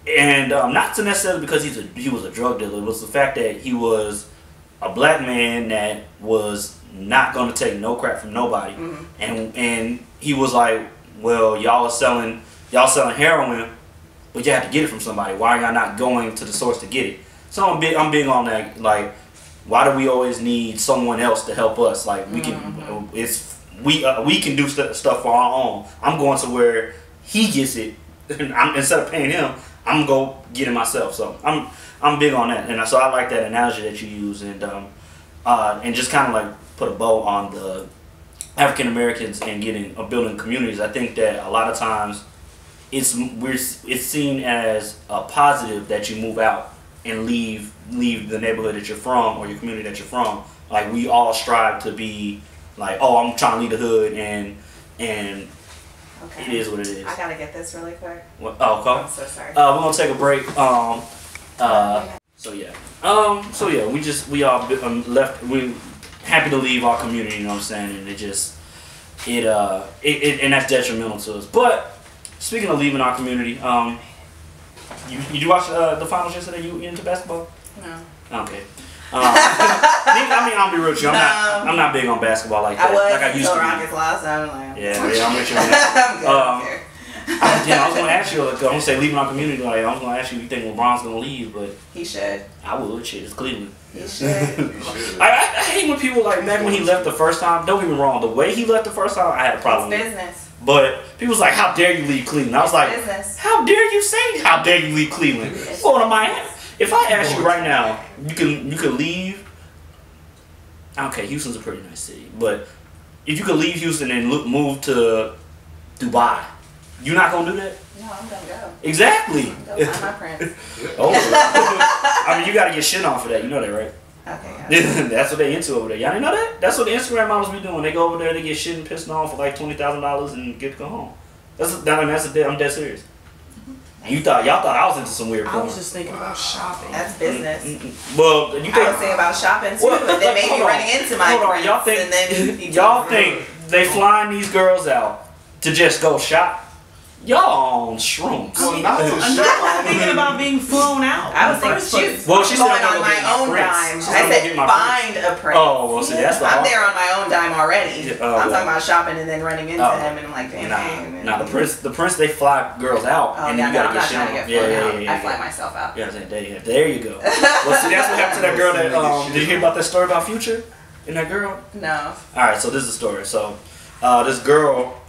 Speaker 1: And not to necessarily because he was a drug dealer. It was the fact that he was a black man that was not going to take no crap from nobody. And he was like, well, y'all selling heroin, but you have to get it from somebody. Why are y'all not going to the source to get it? So I'm big on that. Like, why do we always need someone else to help us? Like we can, we can do stuff for our own. I'm going to where he gets it, and instead of paying him, I'm gonna go get it myself. So I'm big on that, and so I like that analogy that you use, and just kind of like put a bow on the African Americans and building communities. I think that a lot of times it's seen as a positive that you move out and leave the neighborhood that you're from or your community that you're from. Like we all strive to be like, oh, I'm trying to leave the hood, and okay. It is what it is.
Speaker 2: I gotta get this really quick.
Speaker 1: What? Oh, okay.
Speaker 2: I'm so sorry.
Speaker 1: We're gonna take a break. We all left. We happy to leave our community. You know what I'm saying? And and that's detrimental to us. But speaking of leaving our community, you watch the finals yesterday? You into basketball?
Speaker 2: No.
Speaker 1: Okay. I'll be real with you. I'm not big on basketball like that. I used to be.
Speaker 2: Rockets lost. I'm like,
Speaker 1: yeah, I'm with you on that. I was gonna ask you. I'm gonna say leaving our community. Like I was gonna ask you, you think LeBron's gonna leave? But
Speaker 2: he should.
Speaker 1: I would. Shit, it's Cleveland.
Speaker 2: He should.
Speaker 1: I hate when people like back when he left the first time. Don't get me wrong. The way he left the first time, I had a problem.
Speaker 2: It's business.
Speaker 1: But people was like, "How dare you leave Cleveland?" I was like,
Speaker 2: business.
Speaker 1: "How dare you say? How dare you leave Cleveland? Going to Miami." If I ask you right now, you could leave. Okay, Houston's a pretty nice city, but if you could leave Houston and move to Dubai, you not gonna do that?
Speaker 2: No, I'm gonna go.
Speaker 1: Exactly.
Speaker 2: I'm gonna go find my prince.
Speaker 1: I mean, you gotta get shit on for that. You know that, right?
Speaker 2: Okay. Yeah.
Speaker 1: That's what they into over there. Y'all didn't know that? That's what the Instagram models be doing. They go over there, they get shit and pissed on for like $20,000 and get to go home. I'm dead serious. And y'all thought I was into some weird porn.
Speaker 4: I was just thinking about shopping.
Speaker 2: That's business.
Speaker 1: Well, you think
Speaker 2: I was thinking about shopping too, but then maybe running into my friends.
Speaker 1: Y'all think they flying these girls out to just go shop? Y'all on shrooms.
Speaker 3: Well, not to
Speaker 4: I'm not thinking about being flown out.
Speaker 2: I was thinking she's
Speaker 1: she
Speaker 2: going on my own dime. I said find a prince.
Speaker 1: Oh, well, see, that's the
Speaker 2: I'm there on my own dime already.
Speaker 1: Yeah,
Speaker 2: I'm talking about shopping and then running into him, and I'm like, damn.
Speaker 1: Nah, the prince, they fly girls out, and then you gotta get shit on.
Speaker 2: I fly myself out.
Speaker 1: Yeah, there you go. Well, see, that's what happened to that girl that. Did you hear about that story about Future and that girl?
Speaker 2: No.
Speaker 1: All right, so this is the story. So, this girl,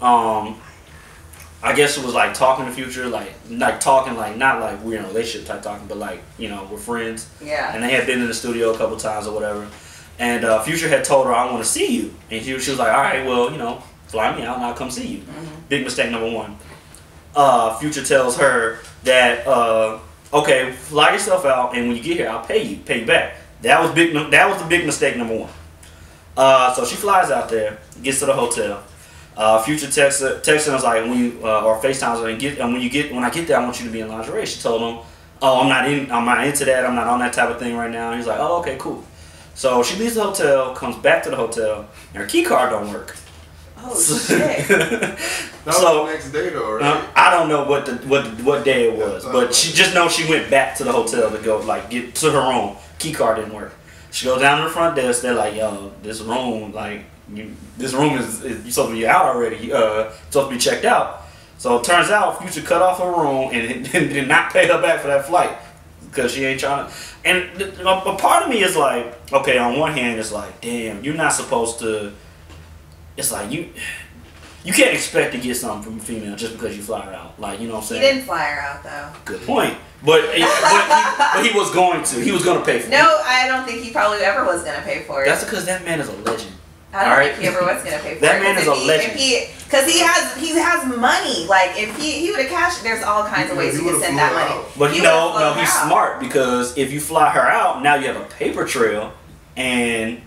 Speaker 1: I guess it was like talking to Future, like talking, like not like we're in a relationship type talking, but like, you know, we're friends.
Speaker 2: Yeah.
Speaker 1: And they had been in the studio a couple times or whatever. And Future had told her, I want to see you. And she was like, all right, well, you know, fly me out and I'll come see you. Mm-hmm. Big mistake number one. Future tells her that, okay, fly yourself out, and when you get here, I'll pay you back. That was the big mistake number one. So she flies out there, gets to the hotel. Future texts her was like, when you or FaceTimes her, and when I get there, I want you to be in lingerie. She told him, oh, I'm not into that. I'm not on that type of thing right now. And he's like, oh, okay, cool. So she leaves the hotel, comes back to the hotel, and her key card don't work.
Speaker 2: Oh shit!
Speaker 3: That was the next day though, right?
Speaker 1: I don't know what day it was, but she just knows she went back to the hotel to go like get to her room. Key card didn't work. She goes down to the front desk. They're like, yo, this room is you supposed to be out already. Supposed to be checked out. So it turns out Future cut off her room and did not pay her back for that flight because she ain't trying to. And a part of me is like, okay, on one hand, it's like, damn, you're not supposed to. It's like you can't expect to get something from a female just because you fly her out. Like, you know what I'm saying?
Speaker 2: He didn't fly her out though.
Speaker 1: Good point. But he was going to. He was going to pay for it.
Speaker 2: No, I don't think he probably ever was going to pay for it.
Speaker 1: That's because that man is a legend.
Speaker 2: I don't think he ever was going to pay for
Speaker 1: that
Speaker 2: it.
Speaker 1: Man is a legend.
Speaker 2: Because he has money. Like, if he would have cashed, there's all kinds of ways you can send that money.
Speaker 1: But no, he's smart because if you fly her out, now you have a paper trail and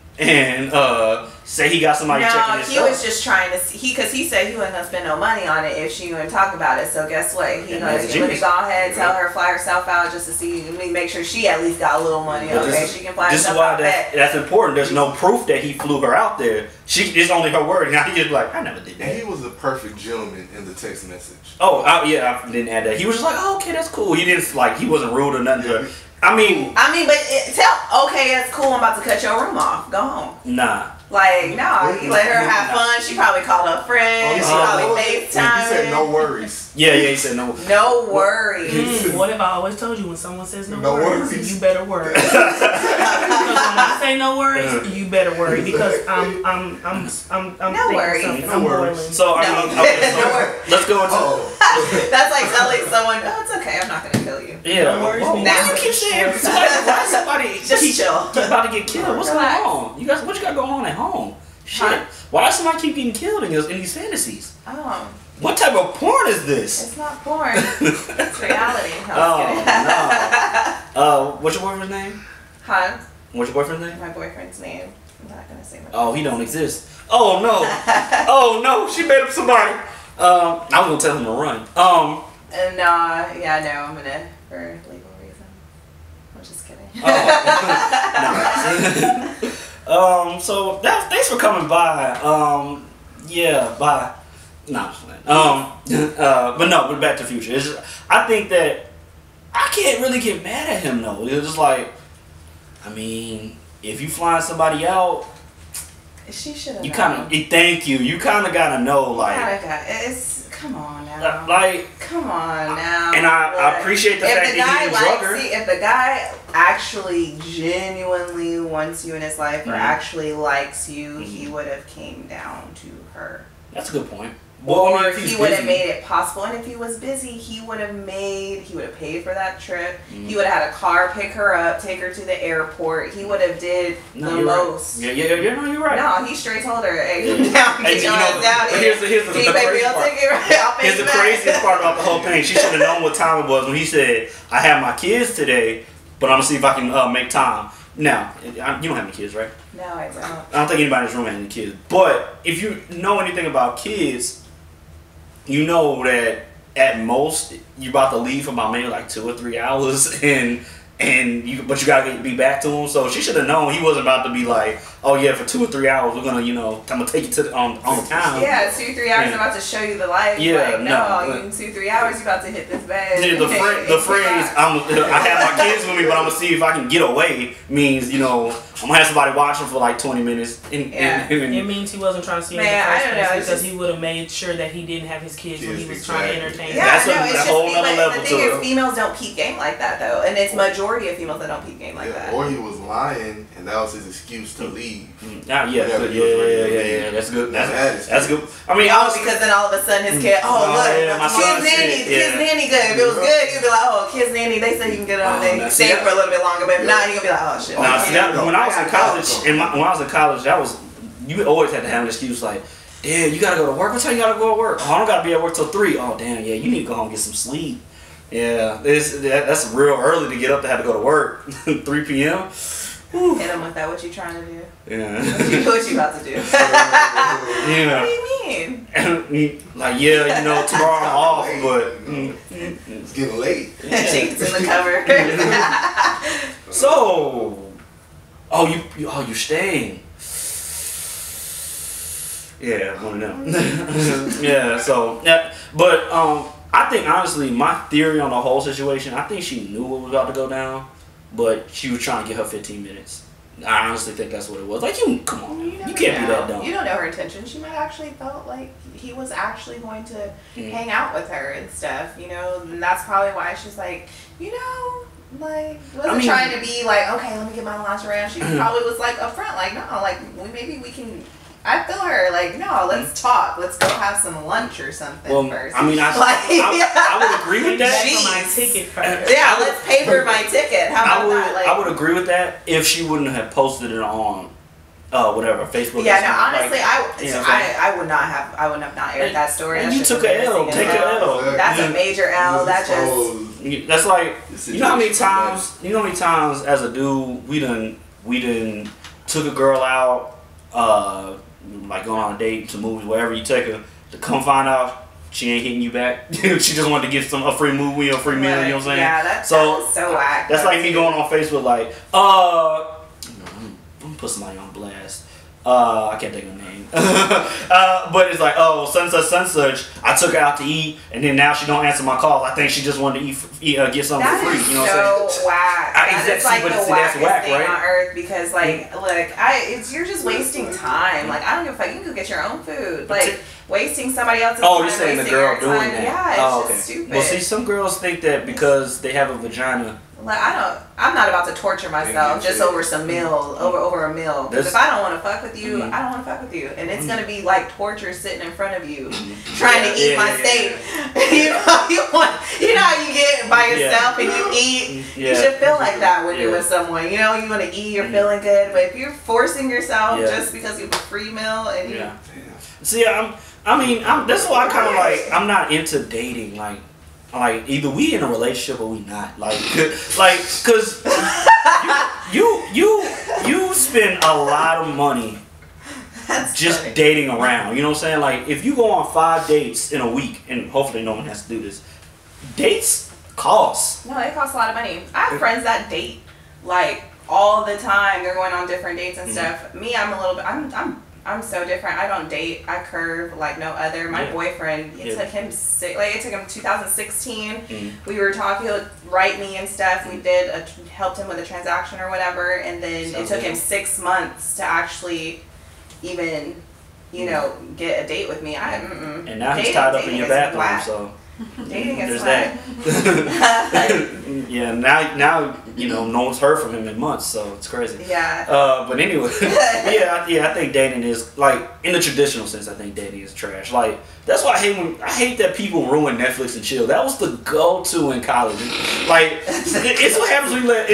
Speaker 1: say he got somebody checking his stuff.
Speaker 2: No, he was just trying to see, because he said he wasn't going to spend no money on it if she wouldn't talk about it. So guess what? He going to go ahead and tell her fly herself out just to see, make sure she at least got a little money. Okay, she can fly herself out. This is why
Speaker 1: that's important. There's no proof that he flew her out there. It's only her word. Now he just like, I never did that.
Speaker 3: And he was a perfect gentleman in the text message.
Speaker 1: Oh, yeah, I didn't add that. He was just like, oh, okay, that's cool. He didn't he wasn't rude or nothing to her. I mean, but
Speaker 2: okay, that's cool. I'm about to cut your room off. Go home.
Speaker 1: Nah.
Speaker 2: Like, no, he let her have fun. She probably called her friends. She probably FaceTime.
Speaker 3: He said no worries.
Speaker 1: Yeah, he said no.
Speaker 2: No worries.
Speaker 4: What have I always told you? When someone says no worries, you better worry. Because when I say no worries, you better worry because I'm
Speaker 2: no worries.
Speaker 4: I'm boiling.
Speaker 1: So let's go into.
Speaker 2: That's like telling someone, oh, it's okay. I'm not gonna kill you.
Speaker 1: Yeah.
Speaker 4: No worries.
Speaker 1: Why you keep saying somebody
Speaker 2: just chill?
Speaker 1: About to get killed? What's going on? You guys, what you got going on at home? Shit. Huh? Why does somebody keep getting killed in these fantasies?
Speaker 2: Oh.
Speaker 1: What type of porn is this?
Speaker 2: It's not porn. It's reality.
Speaker 1: No. What's your boyfriend's name?
Speaker 2: Huh?
Speaker 1: What's your boyfriend's name?
Speaker 2: My boyfriend's name. I'm not gonna say my.
Speaker 1: Oh, he don't exist. Oh no. Oh no. She made up somebody. I was gonna tell him to run.
Speaker 2: I'm gonna for legal reasons. I'm just kidding.
Speaker 1: So thanks for coming by. Bye. No, I'm just playing. But Back to the Future. It's just, I think that I can't really get mad at him though. It's just like, I mean, if you flying somebody out,
Speaker 2: she should have.
Speaker 1: You kind of thank you. You kind of gotta know, like.
Speaker 2: Come on now.
Speaker 1: Come
Speaker 2: on now.
Speaker 1: And I appreciate the fact that he drug her.
Speaker 2: If the guy actually genuinely wants you in his life or actually likes you, he would have came down to her.
Speaker 1: That's a good point.
Speaker 2: Or he would have made it possible. And if he was busy, he would have paid for that trip. He would have had a car pick her up, take her to the airport. He would have did the most.
Speaker 1: Right. Yeah, you're right.
Speaker 2: No, he straight told her, hey, down, get your ass down here.
Speaker 1: Here's the crazy part. Here's the craziest part about the whole thing. She should have known what time it was when he said, I have my kids today, but I'm going to see if I can make time. Now, you don't have any kids, right?
Speaker 2: No, I don't.
Speaker 1: I don't think anybody in this room has any kids. But if you know anything about kids, you know that at most you're about to leave for about maybe like 2 or 3 hours, but you gotta be back to him. So she should have known he wasn't about to be like, oh yeah, for 2 or 3 hours we're gonna, I'm gonna take you to on town.
Speaker 2: Yeah, 2 or 3 hours. I'm about to show you the life.
Speaker 1: Yeah,
Speaker 2: like, in 2 or 3 hours you about to hit this bed.
Speaker 1: The phrase I have my kids with me, but I'm gonna see if I can get away means I'm gonna have somebody watching for like 20 minutes.
Speaker 4: It means he wasn't trying to see him in the first place because he would have made sure that he didn't have his kids when he was trying to entertain.
Speaker 2: Yeah, it's a whole other level. The thing is, females don't peep game like that though, and it's majority of females that don't peep game like that.
Speaker 3: Or he was lying, and that was his excuse to leave.
Speaker 1: Yeah, that's good. That's good. I mean,
Speaker 2: because then all of a sudden his kid, kids nanny good. If it was good, he'd be like, oh, kids nanny. They say he can get on there, stay for a little bit longer, but if not, he gonna be like, oh shit.
Speaker 1: When I was in college, that was you always had to have an excuse like, damn, you gotta go to work. What time you gotta go to work? Oh, I don't gotta be at work till 3. Oh, damn, yeah, you need to go home and get some sleep. Yeah, that's real early to get up to have to go to work. 3 p.m.
Speaker 2: Hit him with that. What you trying to do?
Speaker 1: Yeah.
Speaker 2: What you about to do?
Speaker 1: What
Speaker 2: do you mean? mean?
Speaker 1: Like, yeah, you know, tomorrow I'm off, but
Speaker 3: it's getting late.
Speaker 2: Sheets in the cover.
Speaker 1: So, you staying? Yeah, one of them. Yeah. So, yeah, but I think honestly, my theory on the whole situation, I think she knew what was about to go down, but she was trying to get her 15 minutes. I honestly think that's what it was. Like, come on, you can't be that dumb.
Speaker 2: You don't know her intentions. She might actually felt like he was actually going to hang out with her and stuff, you know, and that's probably why she's like, you know, like, wasn't trying to be like, okay, let me get my lingerie on. She probably was like upfront, like, no, like, maybe we can. I feel her like, no, let's talk. Let's go have some lunch or something first.
Speaker 1: I mean, I would agree with that.
Speaker 4: Pay for my ticket first.
Speaker 2: Yeah, let's pay for my ticket. How about that? Like,
Speaker 1: I would agree with that if she wouldn't have posted it on whatever, Facebook.
Speaker 2: Yeah, no, honestly,
Speaker 1: like,
Speaker 2: I would not not aired that story.
Speaker 1: And you took an L. Take an L.
Speaker 2: That's a major L.
Speaker 1: That's like, you know how many times as a dude we done took a girl out, like going on a date to movies, wherever you take her, to come find out she ain't hitting you back. She just wanted to get a free movie or free meal. You know what I'm saying?
Speaker 2: Yeah, that was so whack.
Speaker 1: That's like me going on Facebook like, I'm gonna put somebody on blast. I can't think of a name. But it's like, oh, such. I took her out to eat, and then now she don't answer my calls. I think she just wanted to get something for free. You know what I'm saying?
Speaker 2: So whack. That's like the wackest thing on earth because, like, you're just wasting time. Like, I don't give a fuck. You can go get your own food. Like, wasting somebody else's time.
Speaker 1: Oh, you're saying the girl doing that?
Speaker 2: Yeah, it's just stupid.
Speaker 1: Well, see, some girls think that because they have a vagina.
Speaker 2: Like, I'm not about to torture myself just over some meal, over a meal. Because if I don't want to fuck with you, I don't want to fuck with you. And it's going to be like torture sitting in front of you, trying to eat my steak. You know how you get by yourself and you eat? You should feel like that when you're with someone. You know, you want to eat, you're feeling good. But if you're forcing yourself just because you have a free meal and you...
Speaker 1: See, that's why I kind of like, I'm not into dating, like either we in a relationship or we not, cause you spend a lot of money just dating around. You know what I'm saying? Like, if you go on 5 dates in a week, and hopefully no one has to do this, dates cost.
Speaker 2: No, it costs a lot of money. I have friends that date like all the time. They're going on different dates and stuff. Me, I'm a little bit. I'm so different. I don't date. I curve like no other. My boyfriend, it took him 2016. We were talking, he would write me and stuff. We helped him with a transaction or whatever, and then it took him 6 months to actually even, get a date with me.
Speaker 1: And now he's tied up in your bathroom, so.
Speaker 2: Dating is
Speaker 1: that. Yeah, now no one's heard from him in months, so it's crazy.
Speaker 2: Yeah.
Speaker 1: But anyway, I think dating is, like, in the traditional sense, I think dating is trash. Like, that's why I hate that people ruin Netflix and chill. That was the go-to in college. Like, it's what happens when you let.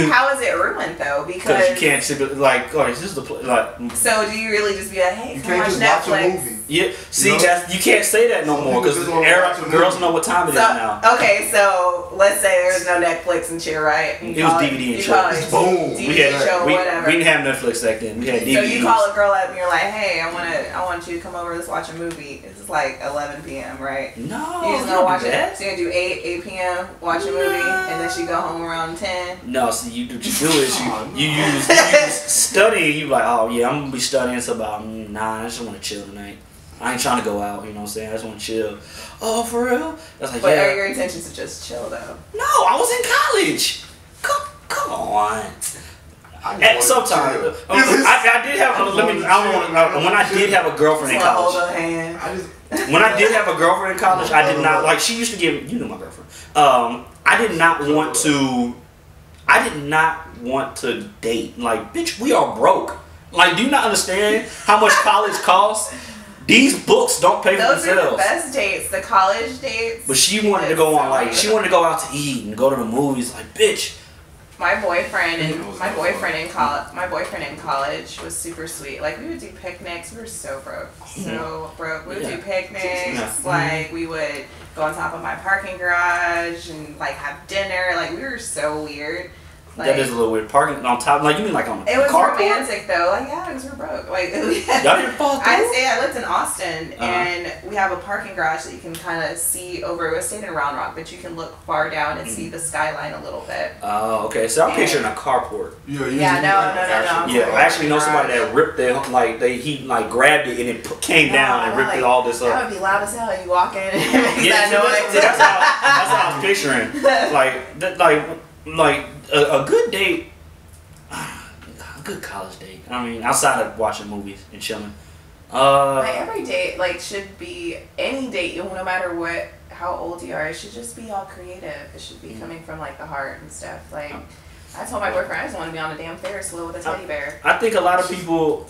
Speaker 2: How is it ruined though? Because
Speaker 1: you can't simply like, oh, this is the like.
Speaker 2: So do you really just be like, hey, come watch
Speaker 3: Netflix?
Speaker 2: Watch a
Speaker 3: movie.
Speaker 1: Yeah, see, you can't say that no more because girls know what time it is now.
Speaker 2: Okay, so let's say there's no Netflix and chill, right?
Speaker 1: It was DVD and chill.
Speaker 3: Boom.
Speaker 2: Whatever.
Speaker 1: We didn't have Netflix back then. We had DVDs.
Speaker 2: So you call a girl up and you're like, hey, I want you to come over. Let's watch a movie. It's like 11 p.m. right?
Speaker 1: No,
Speaker 2: you just gonna watch it. So you're gonna do 8 p.m. watch a movie, and then she go home around 10.
Speaker 1: No, see, what you do is you use studying. You like, oh yeah, I'm gonna be studying until about 9. I just want to chill tonight. I ain't trying to go out, you know what I'm saying? I just want to chill. Oh, for real? That's like,
Speaker 2: but are your intentions to just chill though?
Speaker 1: No, I was in college. Come on. At some time, I did have. When I did have a girlfriend in college.
Speaker 2: Hold her hand.
Speaker 1: When I did have a girlfriend in college, I did not like. She used to give. You know my girlfriend. I did not want to date. Like, bitch, we are broke. Like, do you not understand how much college costs? These books don't pay for themselves.
Speaker 2: Those are the best dates, the college dates.
Speaker 1: But she wanted to go on she wanted to go out to eat and go to the movies. Like, bitch.
Speaker 2: My boyfriend in college was super sweet. Like, we would do picnics. We were so broke. We would do picnics. Like, we would go on top of my parking garage and like have dinner. Like, we were so weird. Like,
Speaker 1: that is a little weird. Parking on top, like you mean like on
Speaker 2: it was
Speaker 1: carport?
Speaker 2: romantic though. Like yeah, because we're broke. Like
Speaker 1: Y'all didn't fall through?
Speaker 2: I lived in Austin, and we have a parking garage that you can kind of see over. We stayed in Round Rock, but you can look far down and see the skyline a little bit.
Speaker 1: Oh, okay. So I'm picturing a carport.
Speaker 2: No.
Speaker 1: Yeah, I actually know somebody that ripped it. Like he like grabbed it and it came down and ripped it all this up.
Speaker 2: That would be loud as hell. You walk in and it makes
Speaker 1: Yeah, that's how I was picturing. Like a good date, a good college date. I mean, outside of watching movies and chilling.
Speaker 2: Like every date, like should be any date, no matter how old you are. It should just be all creative. It should be coming from like the heart and stuff. Like I told my boyfriend I just want to be on a damn Ferris wheel with a teddy bear.
Speaker 1: I think a lot of people.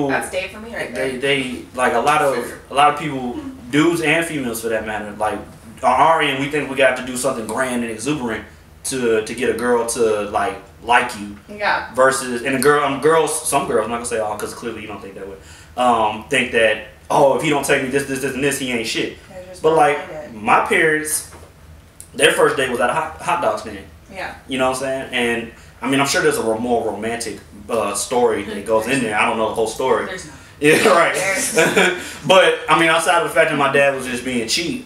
Speaker 2: That's date for me right there.
Speaker 1: They like a lot of people, dudes and females for that matter. Like on our end, we think we got to do something grand and exuberant to get a girl to like you.
Speaker 2: Yeah.
Speaker 1: Versus some girls, I'm not gonna say all because clearly you don't think that way. Think that if he don't take me this and this, he ain't shit. But like my parents, their first date was at a hot dog stand.
Speaker 2: Yeah.
Speaker 1: You know what I'm saying? And I mean, I'm sure there's a more romantic story that goes in there. I don't know the whole story.
Speaker 4: There's not.
Speaker 1: Yeah, right. But I mean, outside of the fact that my dad was just being cheap,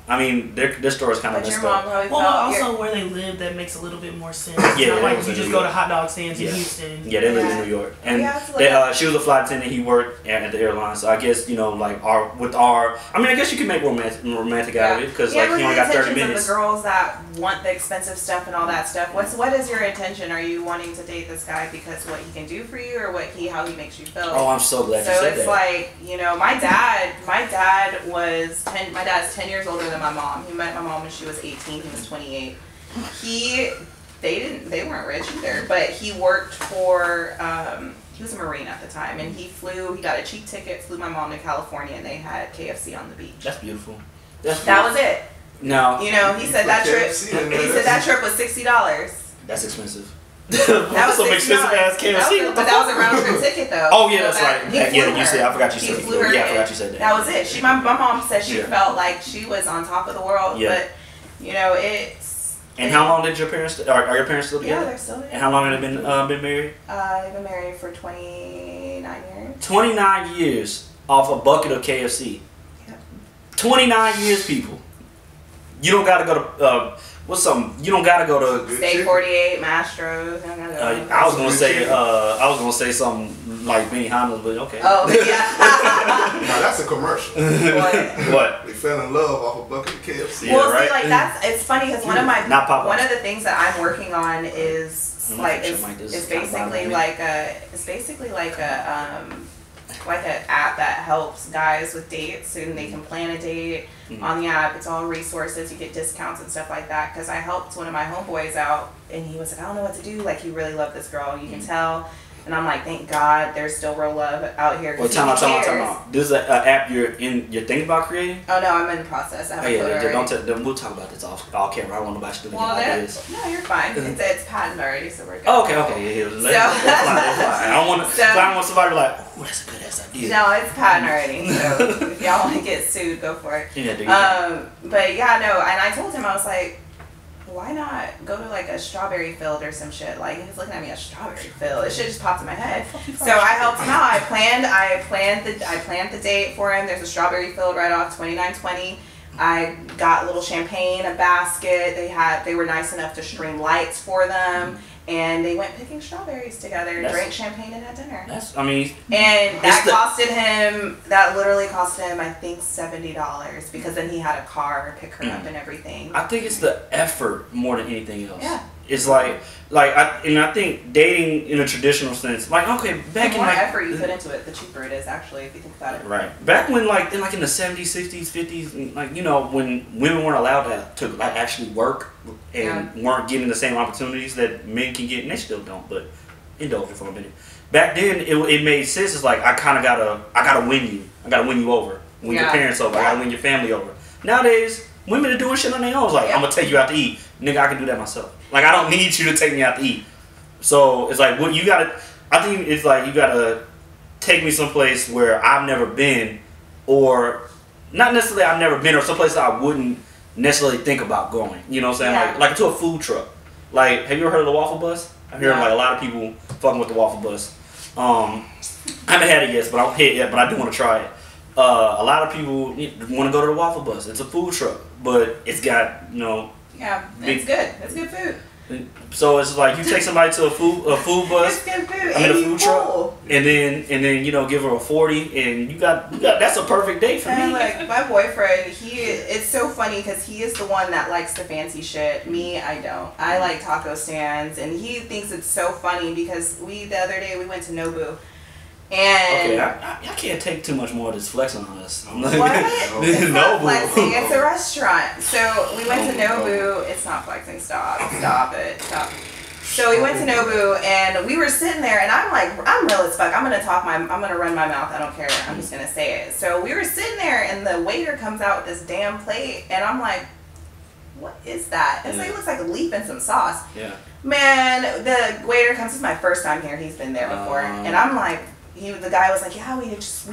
Speaker 1: I mean, their story's kind of messed up.
Speaker 4: Well, also where they live, that makes a little bit more sense.
Speaker 1: Yeah,
Speaker 4: not like you just go to hot dog stands in
Speaker 1: Yeah.
Speaker 4: Houston.
Speaker 1: Yeah, they live in New York, and she was a flight attendant. He worked at the airline, so I guess I guess you can make romantic out of it because like you only got 30 minutes.
Speaker 2: The girls that want the expensive stuff and all that stuff. What is your intention? Are you wanting to date this guy because what he can do for you, or how he makes you feel?
Speaker 1: Oh, I'm so glad you said that.
Speaker 2: So it's like my dad's 10 years older than my mom. He met my mom when she was 18. He was 28. They weren't rich either, but he worked for. He was a Marine at the time, and he got a cheap ticket, flew my mom to California, and they had KFC on the beach.
Speaker 1: That's beautiful.
Speaker 2: That was it.
Speaker 1: No.
Speaker 2: He said that trip. He said that trip was $60.
Speaker 1: That's expensive.
Speaker 2: That was
Speaker 1: some expensive ass KFC.
Speaker 2: But that was a round trip ticket though.
Speaker 1: Oh yeah, that's right.
Speaker 2: You
Speaker 1: said. I forgot you said. Yeah, I forgot you said that.
Speaker 2: That was it. My mom said she felt like she was on top of the world.
Speaker 1: Yeah.
Speaker 2: But it's.
Speaker 1: And how long did your parents? Are your parents still together?
Speaker 2: Yeah, they're still together.
Speaker 1: And how long have they been married?
Speaker 2: They've been married for 29 years.
Speaker 1: 29 years off a bucket of KFC.
Speaker 2: Yep.
Speaker 1: 29 years, people. You don't gotta go to you don't gotta go to
Speaker 2: Steak 48, Mastro's.
Speaker 1: I was gonna say something like Benihana's, but okay.
Speaker 2: Oh yeah.
Speaker 3: Now that's a commercial.
Speaker 1: What?
Speaker 3: They fell in love off a bucket of KFC.
Speaker 1: Yeah,
Speaker 2: Well,
Speaker 1: right?
Speaker 2: see, it's funny because one of the things that I'm working on is basically like an app that helps guys with dates, and they can plan a date on the app. It's all resources, you get discounts and stuff like that. Because I helped one of my homeboys out, and he was like, I don't know what to do. Like, he really loved this girl, you can tell. And I'm like, thank God there's still real love out here.
Speaker 1: Well, time out. This is an app you're thinking about creating?
Speaker 2: Oh no, I'm in the process. I haven't
Speaker 1: we'll talk about this off camera. I don't want nobody stealing your ideas.
Speaker 2: No, you're fine. It's patent already, so we're good.
Speaker 1: Oh, okay. Yeah. I don't want somebody to be like, oh, that's a good ass idea.
Speaker 2: No, it's patent already. So if y'all want to get sued, go for it.
Speaker 1: Yeah,
Speaker 2: but yeah, no. And I told him, I was like, why not go to like a strawberry field or some shit? Like, he was looking at me, a strawberry field. It shit just popped in my head. So I helped him out. I planned the date for him. There's a strawberry field right off 2920. I got a little champagne, a basket. They were nice enough to stream lights for them. And they went picking strawberries together, drank champagne, and had dinner. That literally cost him, I think, $70, because then he had a car to pick her up and everything.
Speaker 1: I think it's the effort more than anything else.
Speaker 2: Yeah.
Speaker 1: It's I think dating in a traditional sense, like, okay, back
Speaker 2: the
Speaker 1: in
Speaker 2: more effort you put into it, the cheaper it is, actually, if you think about it.
Speaker 1: Right. Back when in the 70s, 60s, 50s, when women weren't allowed to actually work and weren't getting the same opportunities that men can get, and they still don't, but indulge it for a minute. Back then, it made sense. It's like, I gotta win you. I gotta win you over. Win your parents over. I gotta win your family over. Nowadays, women are doing shit on their own. It's like, I'm gonna take you out to eat. Nigga, I can do that myself. Like, I don't need you to take me out to eat. So it's like, I think it's like, you gotta take me someplace where I've never been, or not necessarily I've never been, or someplace that I wouldn't necessarily think about going. You know what I'm saying?
Speaker 2: Yeah.
Speaker 1: Like to a food truck. Like, have you ever heard of the waffle bus? I'm hearing like a lot of people fucking with the waffle bus. I haven't had it yet, but I do want to try it. A lot of people want to go to the waffle bus. It's a food truck, but it's got
Speaker 2: Yeah, it's good. It's good food.
Speaker 1: So it's like you take somebody to a food bus.
Speaker 2: It's good food.
Speaker 1: I mean, a food truck, and then give her a 40, and you got that's a perfect date for me.
Speaker 2: Like my boyfriend, it's so funny because he is the one that likes the fancy shit. Me, I don't. I like taco stands, and he thinks it's so funny because the other day we went to Nobu. And
Speaker 1: okay, I can't take too much more of this flexing on us.
Speaker 2: What? It's not flexing. It's a restaurant. So we went to Nobu. It's not flexing. Stop it. So we went to Nobu and we were sitting there and I'm like, I'm real as fuck. I'm gonna run my mouth. I don't care. I'm just gonna say it. So we were sitting there and the waiter comes out with this damn plate and I'm like, what is that? It's like, it looks like a leaf and some sauce.
Speaker 1: Yeah.
Speaker 2: Man, the waiter comes. This is my first time here. He's been there before, and I'm like. The guy was like, yeah, we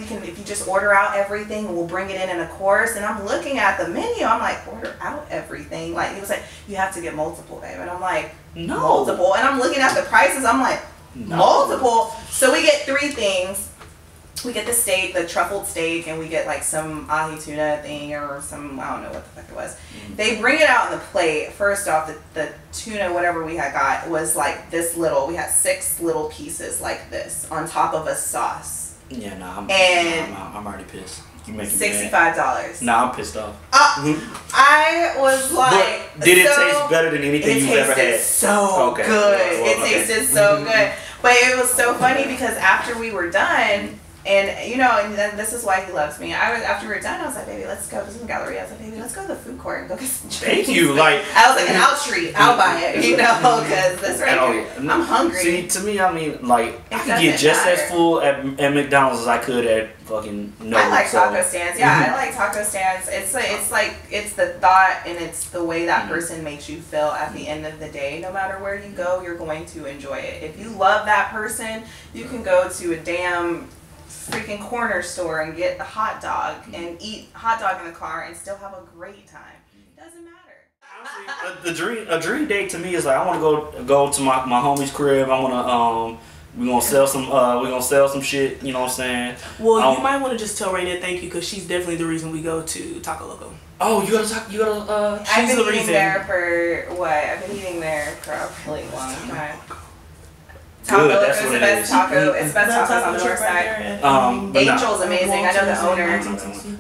Speaker 2: can if you just order out everything, we'll bring it in a course. And I'm looking at the menu, I'm like, order out everything. Like he was like, you have to get multiple, babe. And I'm like,
Speaker 1: no.
Speaker 2: Multiple. And I'm looking at the prices, I'm like, no. Multiple. So we get 3 things. We get the steak, the truffled steak, and we get like some ahi tuna thing or some, I don't know what the fuck it was. They bring it out on the plate. First off, the tuna, whatever we had got, was like this little. We had 6 little pieces like this on top of a sauce.
Speaker 1: Yeah, I'm already pissed. You making
Speaker 2: $65.
Speaker 1: Nah, I'm pissed off.
Speaker 2: I was like,
Speaker 1: but did it taste better than anything you've ever had?
Speaker 2: It tasted so good. It tasted so good. But it was so funny because after we were done. And and then this is why he loves me. After we were done, I was like, baby, let's go. This is a Galleria. I was like, baby, let's go to the food court and go get some drinks.
Speaker 1: Thank you. Like
Speaker 2: I was like, and I'll treat. I'll buy it. Because this right here, I'm hungry.
Speaker 1: See, to me, I mean, like I could get just as full at McDonald's as I could at fucking no.
Speaker 2: I like taco stands. Yeah, I like taco stands. It's the thought and it's the way that person makes you feel at the end of the day. No matter where you go, you're going to enjoy it. If you love that person, you can go to a damn freaking corner store and get a hot dog and eat hot dog in the car and still have a great time. It doesn't matter.
Speaker 1: Honestly, a dream date to me is like I want to go to my homie's crib. I want to we're gonna sell some shit. You know what I'm saying?
Speaker 4: Well, you might want to just tell Raenette thank you because she's definitely the reason we go to Taco Loco.
Speaker 1: Oh, you gotta.
Speaker 2: I've been eating there for what? I've been eating there for a really long time. Taco
Speaker 1: that's
Speaker 2: is
Speaker 1: what
Speaker 2: the best taco. It's the best tacos on the north side. Angel's amazing. I know the owner.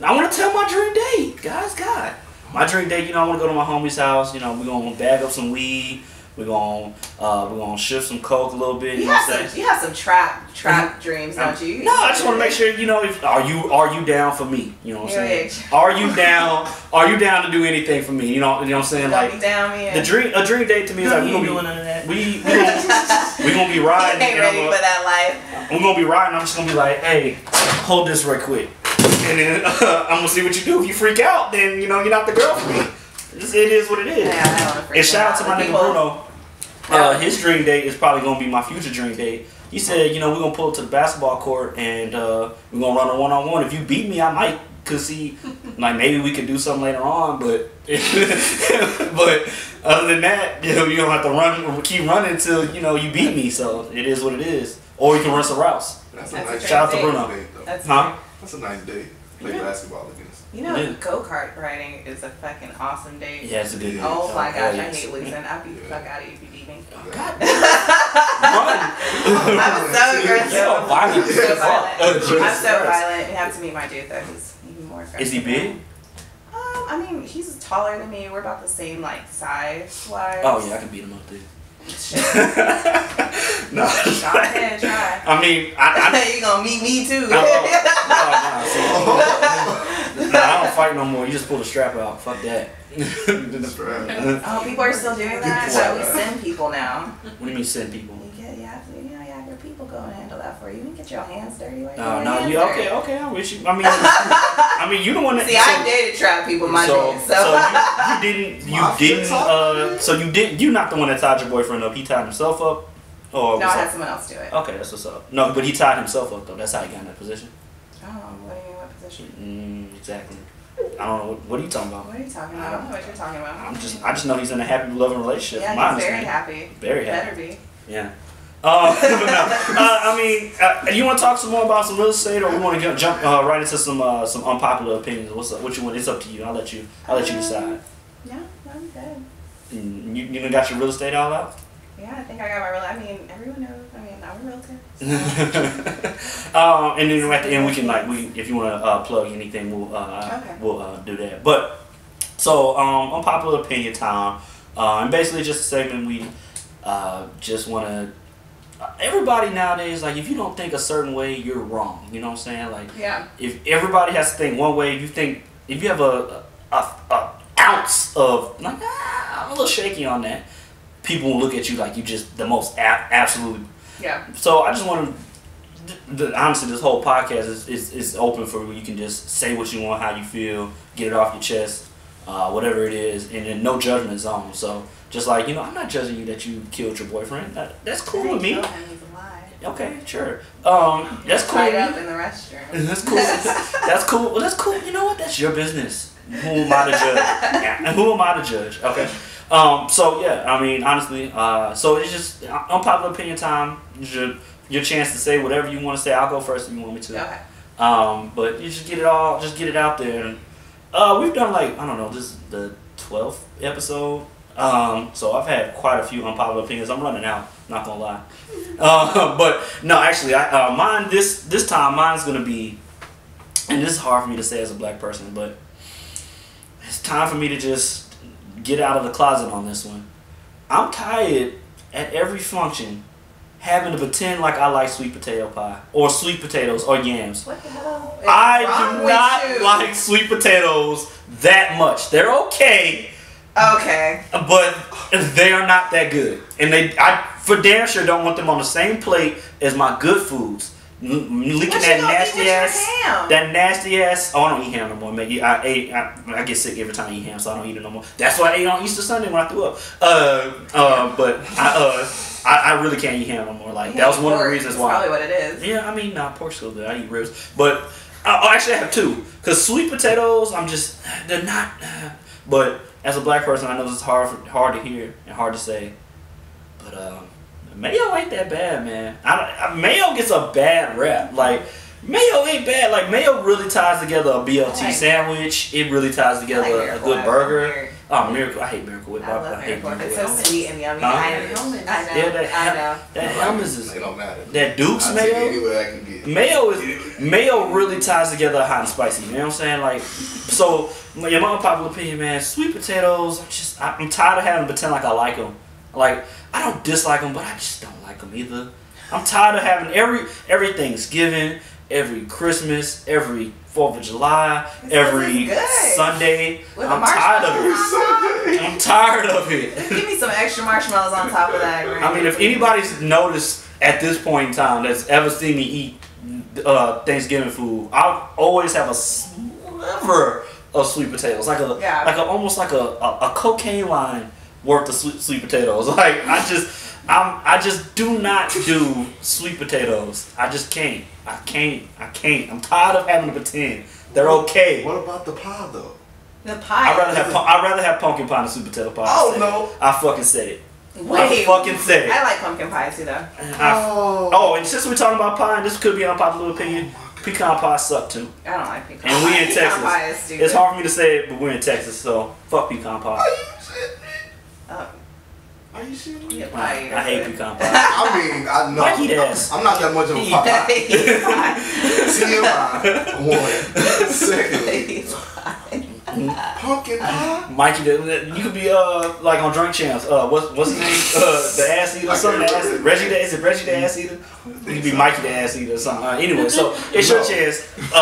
Speaker 1: I want to tell my dream date, guys. God, my dream date. I want to go to my homie's house. We're gonna bag up some weed. We're gonna shift some coke a little bit. You
Speaker 2: have some trap dreams, don't you?
Speaker 1: No, I just want to make sure are you down for me? You know what I'm saying? Are you down? Are you down to do anything for me? You know what I'm saying? Like
Speaker 2: be down, man.
Speaker 1: A dream date to me is like we gonna be riding.
Speaker 2: You ain't ready for that life.
Speaker 1: We're gonna be riding. I'm just gonna be like, hey, hold this right quick, and then I'm gonna see what you do. If you freak out, then you're not the girl for me. It is what it is.
Speaker 2: Yeah,
Speaker 1: and shout out to my nigga Bruno. His dream date is probably gonna be my future dream date. He said, we're gonna pull up to the basketball court and we're gonna run a 1-on-1. If you beat me, I might. Cause maybe we could do something later on, but but other than that, you don't have to keep running until you beat me. So it is what it is. Or you can run some routes.
Speaker 3: That's a nice
Speaker 1: shout out to Bruno.
Speaker 3: That's a nice day. Play basketball against.
Speaker 2: Go-kart riding is a fucking awesome date.
Speaker 1: Yeah, it's a good.
Speaker 2: Oh my gosh, I hate losing. I'll beat the fuck out of you if you beat me.
Speaker 1: God.
Speaker 2: I'm so aggressive.
Speaker 1: So violent.
Speaker 2: I'm so violent. You have to meet my dude though. He's even more aggressive.
Speaker 1: Is he big?
Speaker 2: I mean, he's taller than me. We're about the same size-wise.
Speaker 1: Oh yeah, I can beat him up too.
Speaker 2: No. Go ahead, try.
Speaker 1: I mean,
Speaker 2: you gonna meet me too?
Speaker 1: I don't fight no more. You just pull the strap out. Fuck that.
Speaker 2: Oh, people are still doing that. So we send people now.
Speaker 1: What do you mean send people?
Speaker 2: You have your people go and handle that for you. You can get your hands dirty.
Speaker 1: Okay. I'm with you. I mean, you the one that.
Speaker 2: See, I dated trap people, my
Speaker 1: so you're not the one that tied your boyfriend up. He tied himself up.
Speaker 2: No, I had someone else do it.
Speaker 1: Okay, that's what's up. No, but he tied himself up though. That's how he got in that position.
Speaker 2: Oh, what do you mean, what position?
Speaker 1: Exactly. I don't know. What are you talking about?
Speaker 2: What are you talking about? I don't know what you're talking about.
Speaker 1: I just know he's in a happy, loving relationship.
Speaker 2: Yeah, he's very happy.
Speaker 1: Very happy.
Speaker 2: Better be.
Speaker 1: Yeah. I mean, you want to talk some more about some real estate, or we want to jump right into some unpopular opinions? What's up? What you want? It's up to you. I'll let you decide.
Speaker 2: Yeah, I'm good.
Speaker 1: You done got your real estate all out?
Speaker 2: Yeah, I think I got my real. I mean, everyone knows. I mean, I'm a realtor.
Speaker 1: And then at the end, we can if you want to plug anything, we'll do that. But so unpopular opinion time, and basically just a segment we just want to. Everybody nowadays, like, if you don't think a certain way, you're wrong. You know what I'm saying? Like,
Speaker 2: yeah.
Speaker 1: If everybody has to think one way, if you have a ounce of like, I'm a little shaky on that, people will look at you like you just the most absolute.
Speaker 2: Yeah.
Speaker 1: So I just want to, honestly, this whole podcast is open for you can just say what you want, how you feel, get it off your chest, whatever it is, and then no judgment zone. So just like, I'm not judging you that you killed your boyfriend. That's cool with me. Okay, sure. That's cool.
Speaker 2: Tied up in the restroom.
Speaker 1: That's cool. That's cool. Well, that's cool. You know what? That's your business. Who am I to judge? Yeah. Who am I to judge? Okay. So yeah, I mean, honestly, so it's just unpopular opinion time. Your chance to say whatever you want to say. I'll go first if you want me to.
Speaker 2: Okay.
Speaker 1: But you just get it out there. And, we've done this is the 12th episode. So I've had quite a few unpopular opinions. I'm running out, not gonna lie. But no, actually, mine this time mine's gonna be, and this is hard for me to say as a black person, but it's time for me to just get out of the closet on this one. I'm tired at every function having to pretend like I like sweet potato pie or sweet potatoes or yams.
Speaker 2: What the hell?
Speaker 1: I do not like sweet potatoes that much. They're okay.
Speaker 2: Okay.
Speaker 1: But they are not that good. And I for damn sure don't want them on the same plate as my good foods. Leaking that nasty ass. Oh, I don't eat ham no more. I get sick every time I eat ham, so I don't eat it no more. That's why I ate on Easter Sunday when I threw up. But I really can't eat ham no more. Like, that was one of the reasons why.
Speaker 2: That's probably what it is.
Speaker 1: Yeah, I mean, pork's still good. I eat ribs, but actually I have two. Cause sweet potatoes, they're not. But as a black person, I know this is hard to hear and hard to say, but mayo ain't that bad, man. Mayo gets a bad rap. Like, mayo ain't bad. Like, mayo really ties together a BLT sandwich. It really ties together a good burger. Oh, Miracle! I hate Miracle Whip.
Speaker 2: I love Miracle Whip. It's so sweet and yummy. I know.
Speaker 1: Yeah, that Helmets is.
Speaker 3: It don't matter.
Speaker 1: That Duke's mayo.
Speaker 3: Anywhere I can get.
Speaker 1: Mayo really ties together hot and spicy. You know what I'm saying? Like, so my unpopular opinion, man. Sweet potatoes. I'm tired of having to pretend like I like them. Like, I don't dislike them, but I just don't like them either. I'm tired of having every Thanksgiving, every Christmas, every 4th of July, every Sunday. I'm tired of it. I'm tired of it.
Speaker 2: Just give me some extra marshmallows on top of that. Right?
Speaker 1: I mean, if anybody's noticed at this point in time that's ever seen me eat Thanksgiving food, I'll always have a sliver of sweet potatoes, almost like a cocaine line worth of sweet potatoes. Like, I just do not do sweet potatoes. I just can't. I can't. I'm tired of having to pretend. They're okay.
Speaker 3: What about the pie though?
Speaker 2: The pie.
Speaker 1: I'd rather have pumpkin pie than sweet potato pie.
Speaker 3: Oh no!
Speaker 1: I fucking said it.
Speaker 2: Wait,
Speaker 1: I fucking said it.
Speaker 2: I like pumpkin pie too though.
Speaker 1: And since we're talking about pie, and this could be an unpopular opinion, pecan pie suck too.
Speaker 2: I don't like pecan pie.
Speaker 1: And we in
Speaker 2: pecan
Speaker 1: Texas.
Speaker 2: Pie is stupid.
Speaker 1: It's hard for me to say it, but we're in Texas, so fuck pecan pie.
Speaker 3: Are you serious?
Speaker 2: Yeah,
Speaker 1: I hate pecan pie.
Speaker 3: I mean, I know.
Speaker 1: Mikey does.
Speaker 3: I'm not that much of a pie. TMI. One. Secondly. Pumpkin pie?
Speaker 1: Mikey, you could be like on Drink Champs. What's his name? The ass eater, something. Reggie the ass eater. You could be Mikey the ass eater or something. Anyway, so it's your chance.
Speaker 3: Just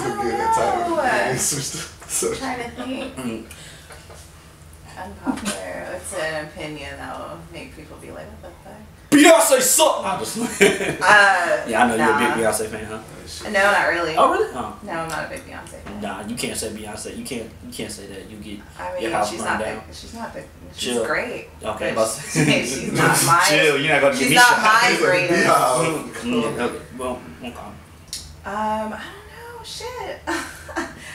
Speaker 3: a good title.
Speaker 2: Trying to think. Unpopular. What's an opinion that will make people be like, what the fuck?
Speaker 1: Beyonce suck. Yeah, I know you're a big Beyonce fan, huh?
Speaker 2: No, not really.
Speaker 1: Oh, really? Oh.
Speaker 2: No, I'm not a big Beyonce fan.
Speaker 1: Nah, you can't say Beyonce. You can't say that. You get
Speaker 2: your
Speaker 1: house
Speaker 2: she's
Speaker 1: burned
Speaker 2: not
Speaker 1: down.
Speaker 2: She's
Speaker 1: Chill.
Speaker 2: Great.
Speaker 1: Okay,
Speaker 2: she's not my.
Speaker 1: Chill. You're not gonna give me
Speaker 2: She's not
Speaker 1: shot.
Speaker 2: my greatest.
Speaker 1: Okay. Well, okay.
Speaker 2: I don't know. Shit.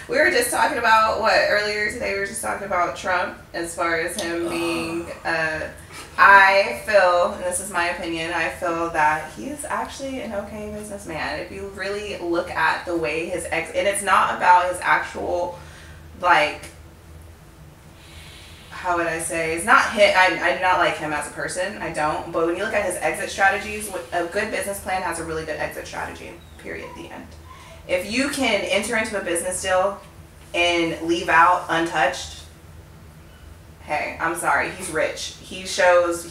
Speaker 2: We were just talking about earlier today. We were just talking about Trump as far as him being. I feel, and this is my opinion, I feel that he's actually an okay businessman. If you really look at the way and it's not about his actual, like, how would I say? It's not him. I do not like him as a person. I don't. But when you look at his exit strategies, a good business plan has a really good exit strategy. Period. The end. If you can enter into a business deal and leave out untouched, hey, I'm sorry, he's rich. He shows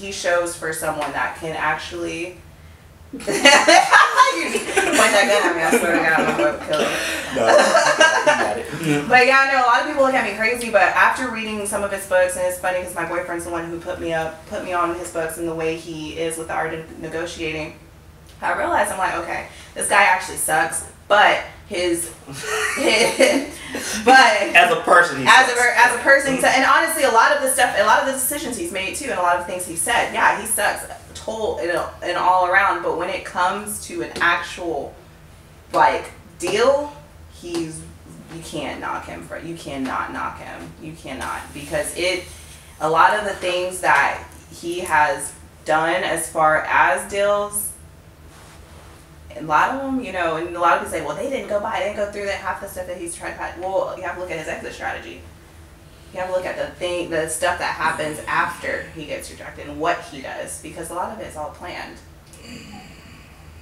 Speaker 2: for someone that can actually. You point that gun at me, I swear to God, I'm going to kill you.
Speaker 1: No, you got it.
Speaker 2: But yeah, I know a lot of people look at me crazy, but after reading some of his books, and it's funny because my boyfriend's the one who put me on his books and the way he is with the art of negotiating, I realized, I'm like, okay, this guy actually sucks, but but as
Speaker 1: a person,
Speaker 2: he said, and honestly, a lot of the decisions he's made too, and a lot of things he said, yeah, he sucks, and all around. But when it comes to an actual like deal, you can't knock him you cannot knock him. You cannot, because a lot of the things that he has done as far as deals. A lot of them, and a lot of people say, well, they didn't go through that half the stuff that he's tried. Well, you have to look at his exit strategy. You have to look at the stuff that happens after he gets rejected and what he does, because a lot of it is all planned.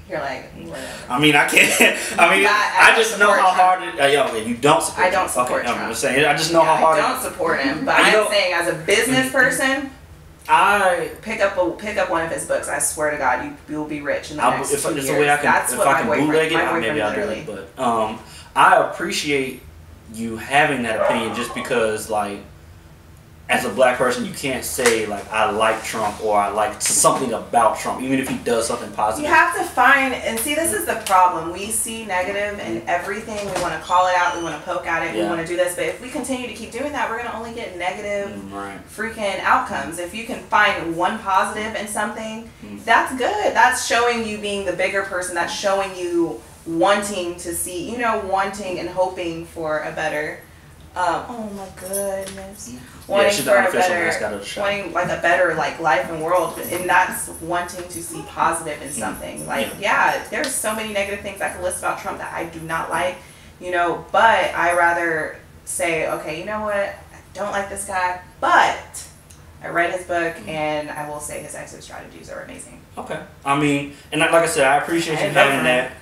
Speaker 2: You're like, whatever.
Speaker 1: I mean, I can't. I just know how hard it. You don't support.
Speaker 2: I don't support Trump.
Speaker 1: I'm saying, I just know how hard.
Speaker 2: I don't support him, but I'm saying as a business person. I pick up one of his books. I swear to God, you will be rich in the next 2 years. If I can
Speaker 1: bootleg it, maybe I'll do it. But I appreciate you having that opinion, just because, like, as a black person, you can't say, like, I like Trump or I like something about Trump, even if he does something positive.
Speaker 2: You have to find, and see, this is the problem. We see negative in everything. We want to call it out. We want to poke at it. Yeah. We want to do this. But if we continue to keep doing that, we're going to only get negative freaking outcomes. If you can find one positive in something, that's good. That's showing you being the bigger person. That's showing you wanting to see, wanting and hoping for a better. Oh my goodness. Wanting for a better, wanting like a better life and world, and that's wanting to see positive in something. There's so many negative things I could list about Trump that I do not like, but I rather say, okay, you know what, I don't like this guy, but I read his book, and I will say his exit strategies are amazing.
Speaker 1: Okay. I mean, and like I said, I appreciate you having that.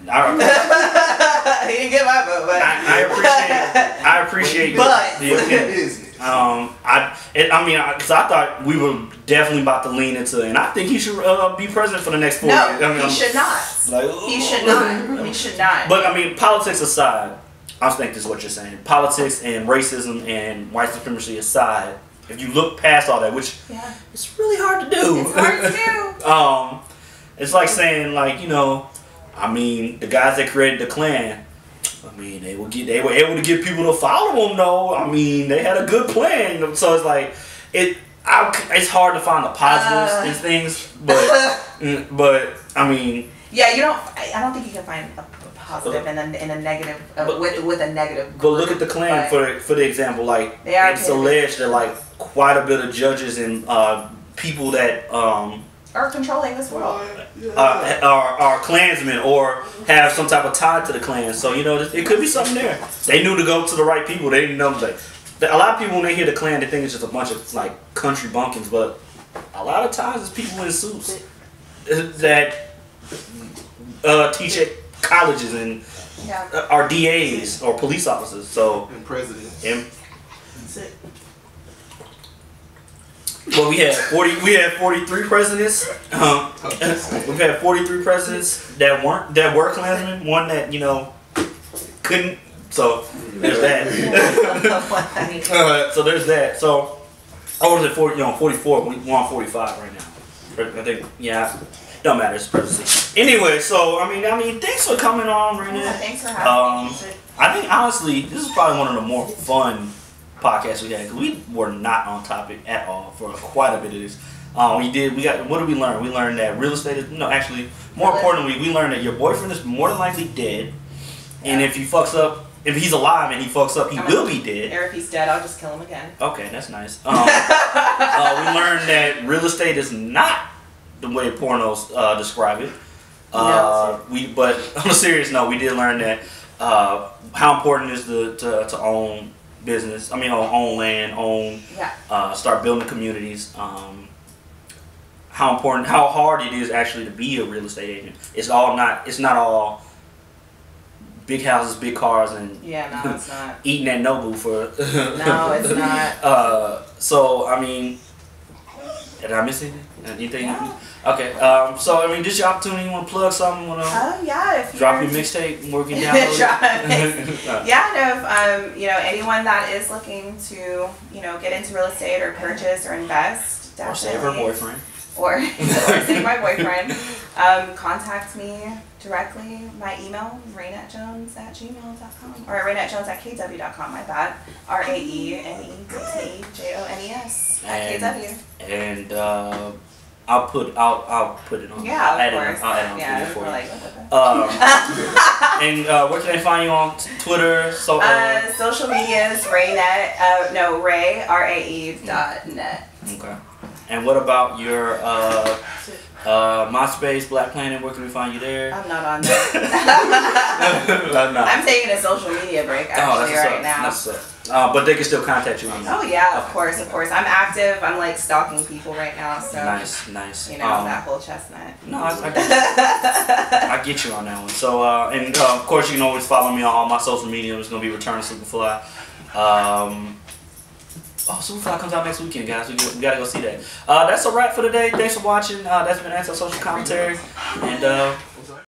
Speaker 2: He didn't get my vote, but
Speaker 1: I appreciate the opinion. Because I thought we were definitely about to lean into it, and I think he should be president for the next 4 years.
Speaker 2: He should not. He should not. He should not.
Speaker 1: But politics aside, I think this is what you're saying. Politics and racism and white supremacy aside, if you look past all that, which it's really hard to do.
Speaker 2: It's hard to do.
Speaker 1: It's like saying, the guys that created the Klan, they were able to get people to follow them, though. They had a good plan. So it's like, it's hard to find the positives in things, but
Speaker 2: yeah, I don't think you can find a positive and a negative with a negative.
Speaker 1: But look at the Klan for the example. It's alleged that quite a bit of judges and people that
Speaker 2: are controlling this world
Speaker 1: are Klansmen or have some type of tie to the Klan. So it could be something there. They knew to go to the right people. They didn't know a lot of people, when they hear the Klan, they think it's just a bunch of country bumpkins, but a lot of times it's people in suits that teach at colleges and are DAs or police officers. So
Speaker 3: and presidents.
Speaker 2: That's it.
Speaker 1: Well, we had 43 presidents. We've had 43 presidents that were Klansmen. One that couldn't. So there's that. So there's that. So I was at 44. We're on 45 right now. I think don't matter. It's presidency. Anyway, so thanks for coming on, Raenette.
Speaker 2: Yeah, thanks for having me.
Speaker 1: I think honestly, this is probably one of the more fun podcast we had, because we were not on topic at all for quite a bit of this. What did we learn? We learned that real estate is, more importantly, we learned that your boyfriend is more than likely dead, and if he fucks up if he's alive and he fucks up, he will be dead.
Speaker 2: Or if he's dead, I'll just kill him again.
Speaker 1: Okay, that's nice. We learned that real estate is not the way pornos describe it. But on a serious note, we did learn that how important it is to own business. I mean, own land, start building communities. How hard it is actually to be a real estate agent. It's not all big houses, big cars, and
Speaker 2: no, it's not.
Speaker 1: Eating at Nobu for.
Speaker 2: No, it's not.
Speaker 1: So I mean, did I miss anything? Anything?
Speaker 2: No.
Speaker 1: Okay. So I mean, this your opportunity. You want to plug something?
Speaker 2: If
Speaker 1: drop your mixtape, working down.
Speaker 2: Anyone that is looking to, get into real estate or purchase or invest, definitely.
Speaker 1: Or save her boyfriend.
Speaker 2: Or save my boyfriend. Contact me directly. My email, raenettejones@gmail.com or raenettejones@kw.com. My bad. RAENETTEJONES @KW.
Speaker 1: And I'll put it on.
Speaker 2: Yeah,
Speaker 1: I'll
Speaker 2: of course.
Speaker 1: I'll add it on for you.
Speaker 2: Like, what the
Speaker 1: And where can they find you on Twitter? So
Speaker 2: social medias, Raenette. Ray RAE.net.
Speaker 1: Okay. And what about your MySpace, Black Planet? Where can we find you there?
Speaker 2: I'm not on there. I'm taking a social media break actually right now.
Speaker 1: But they can still contact you on that.
Speaker 2: Oh yeah, of course. I'm active. I'm like stalking people right now. So
Speaker 1: nice.
Speaker 2: That whole chestnut.
Speaker 1: No, I get you on that one. So and of course you can always follow me on all my social media. It's gonna be Return to Superfly. Superfly comes out next weekend, guys. We gotta go see that. That's a wrap for today. Thanks for watching. That's been Antisocial Commentary. And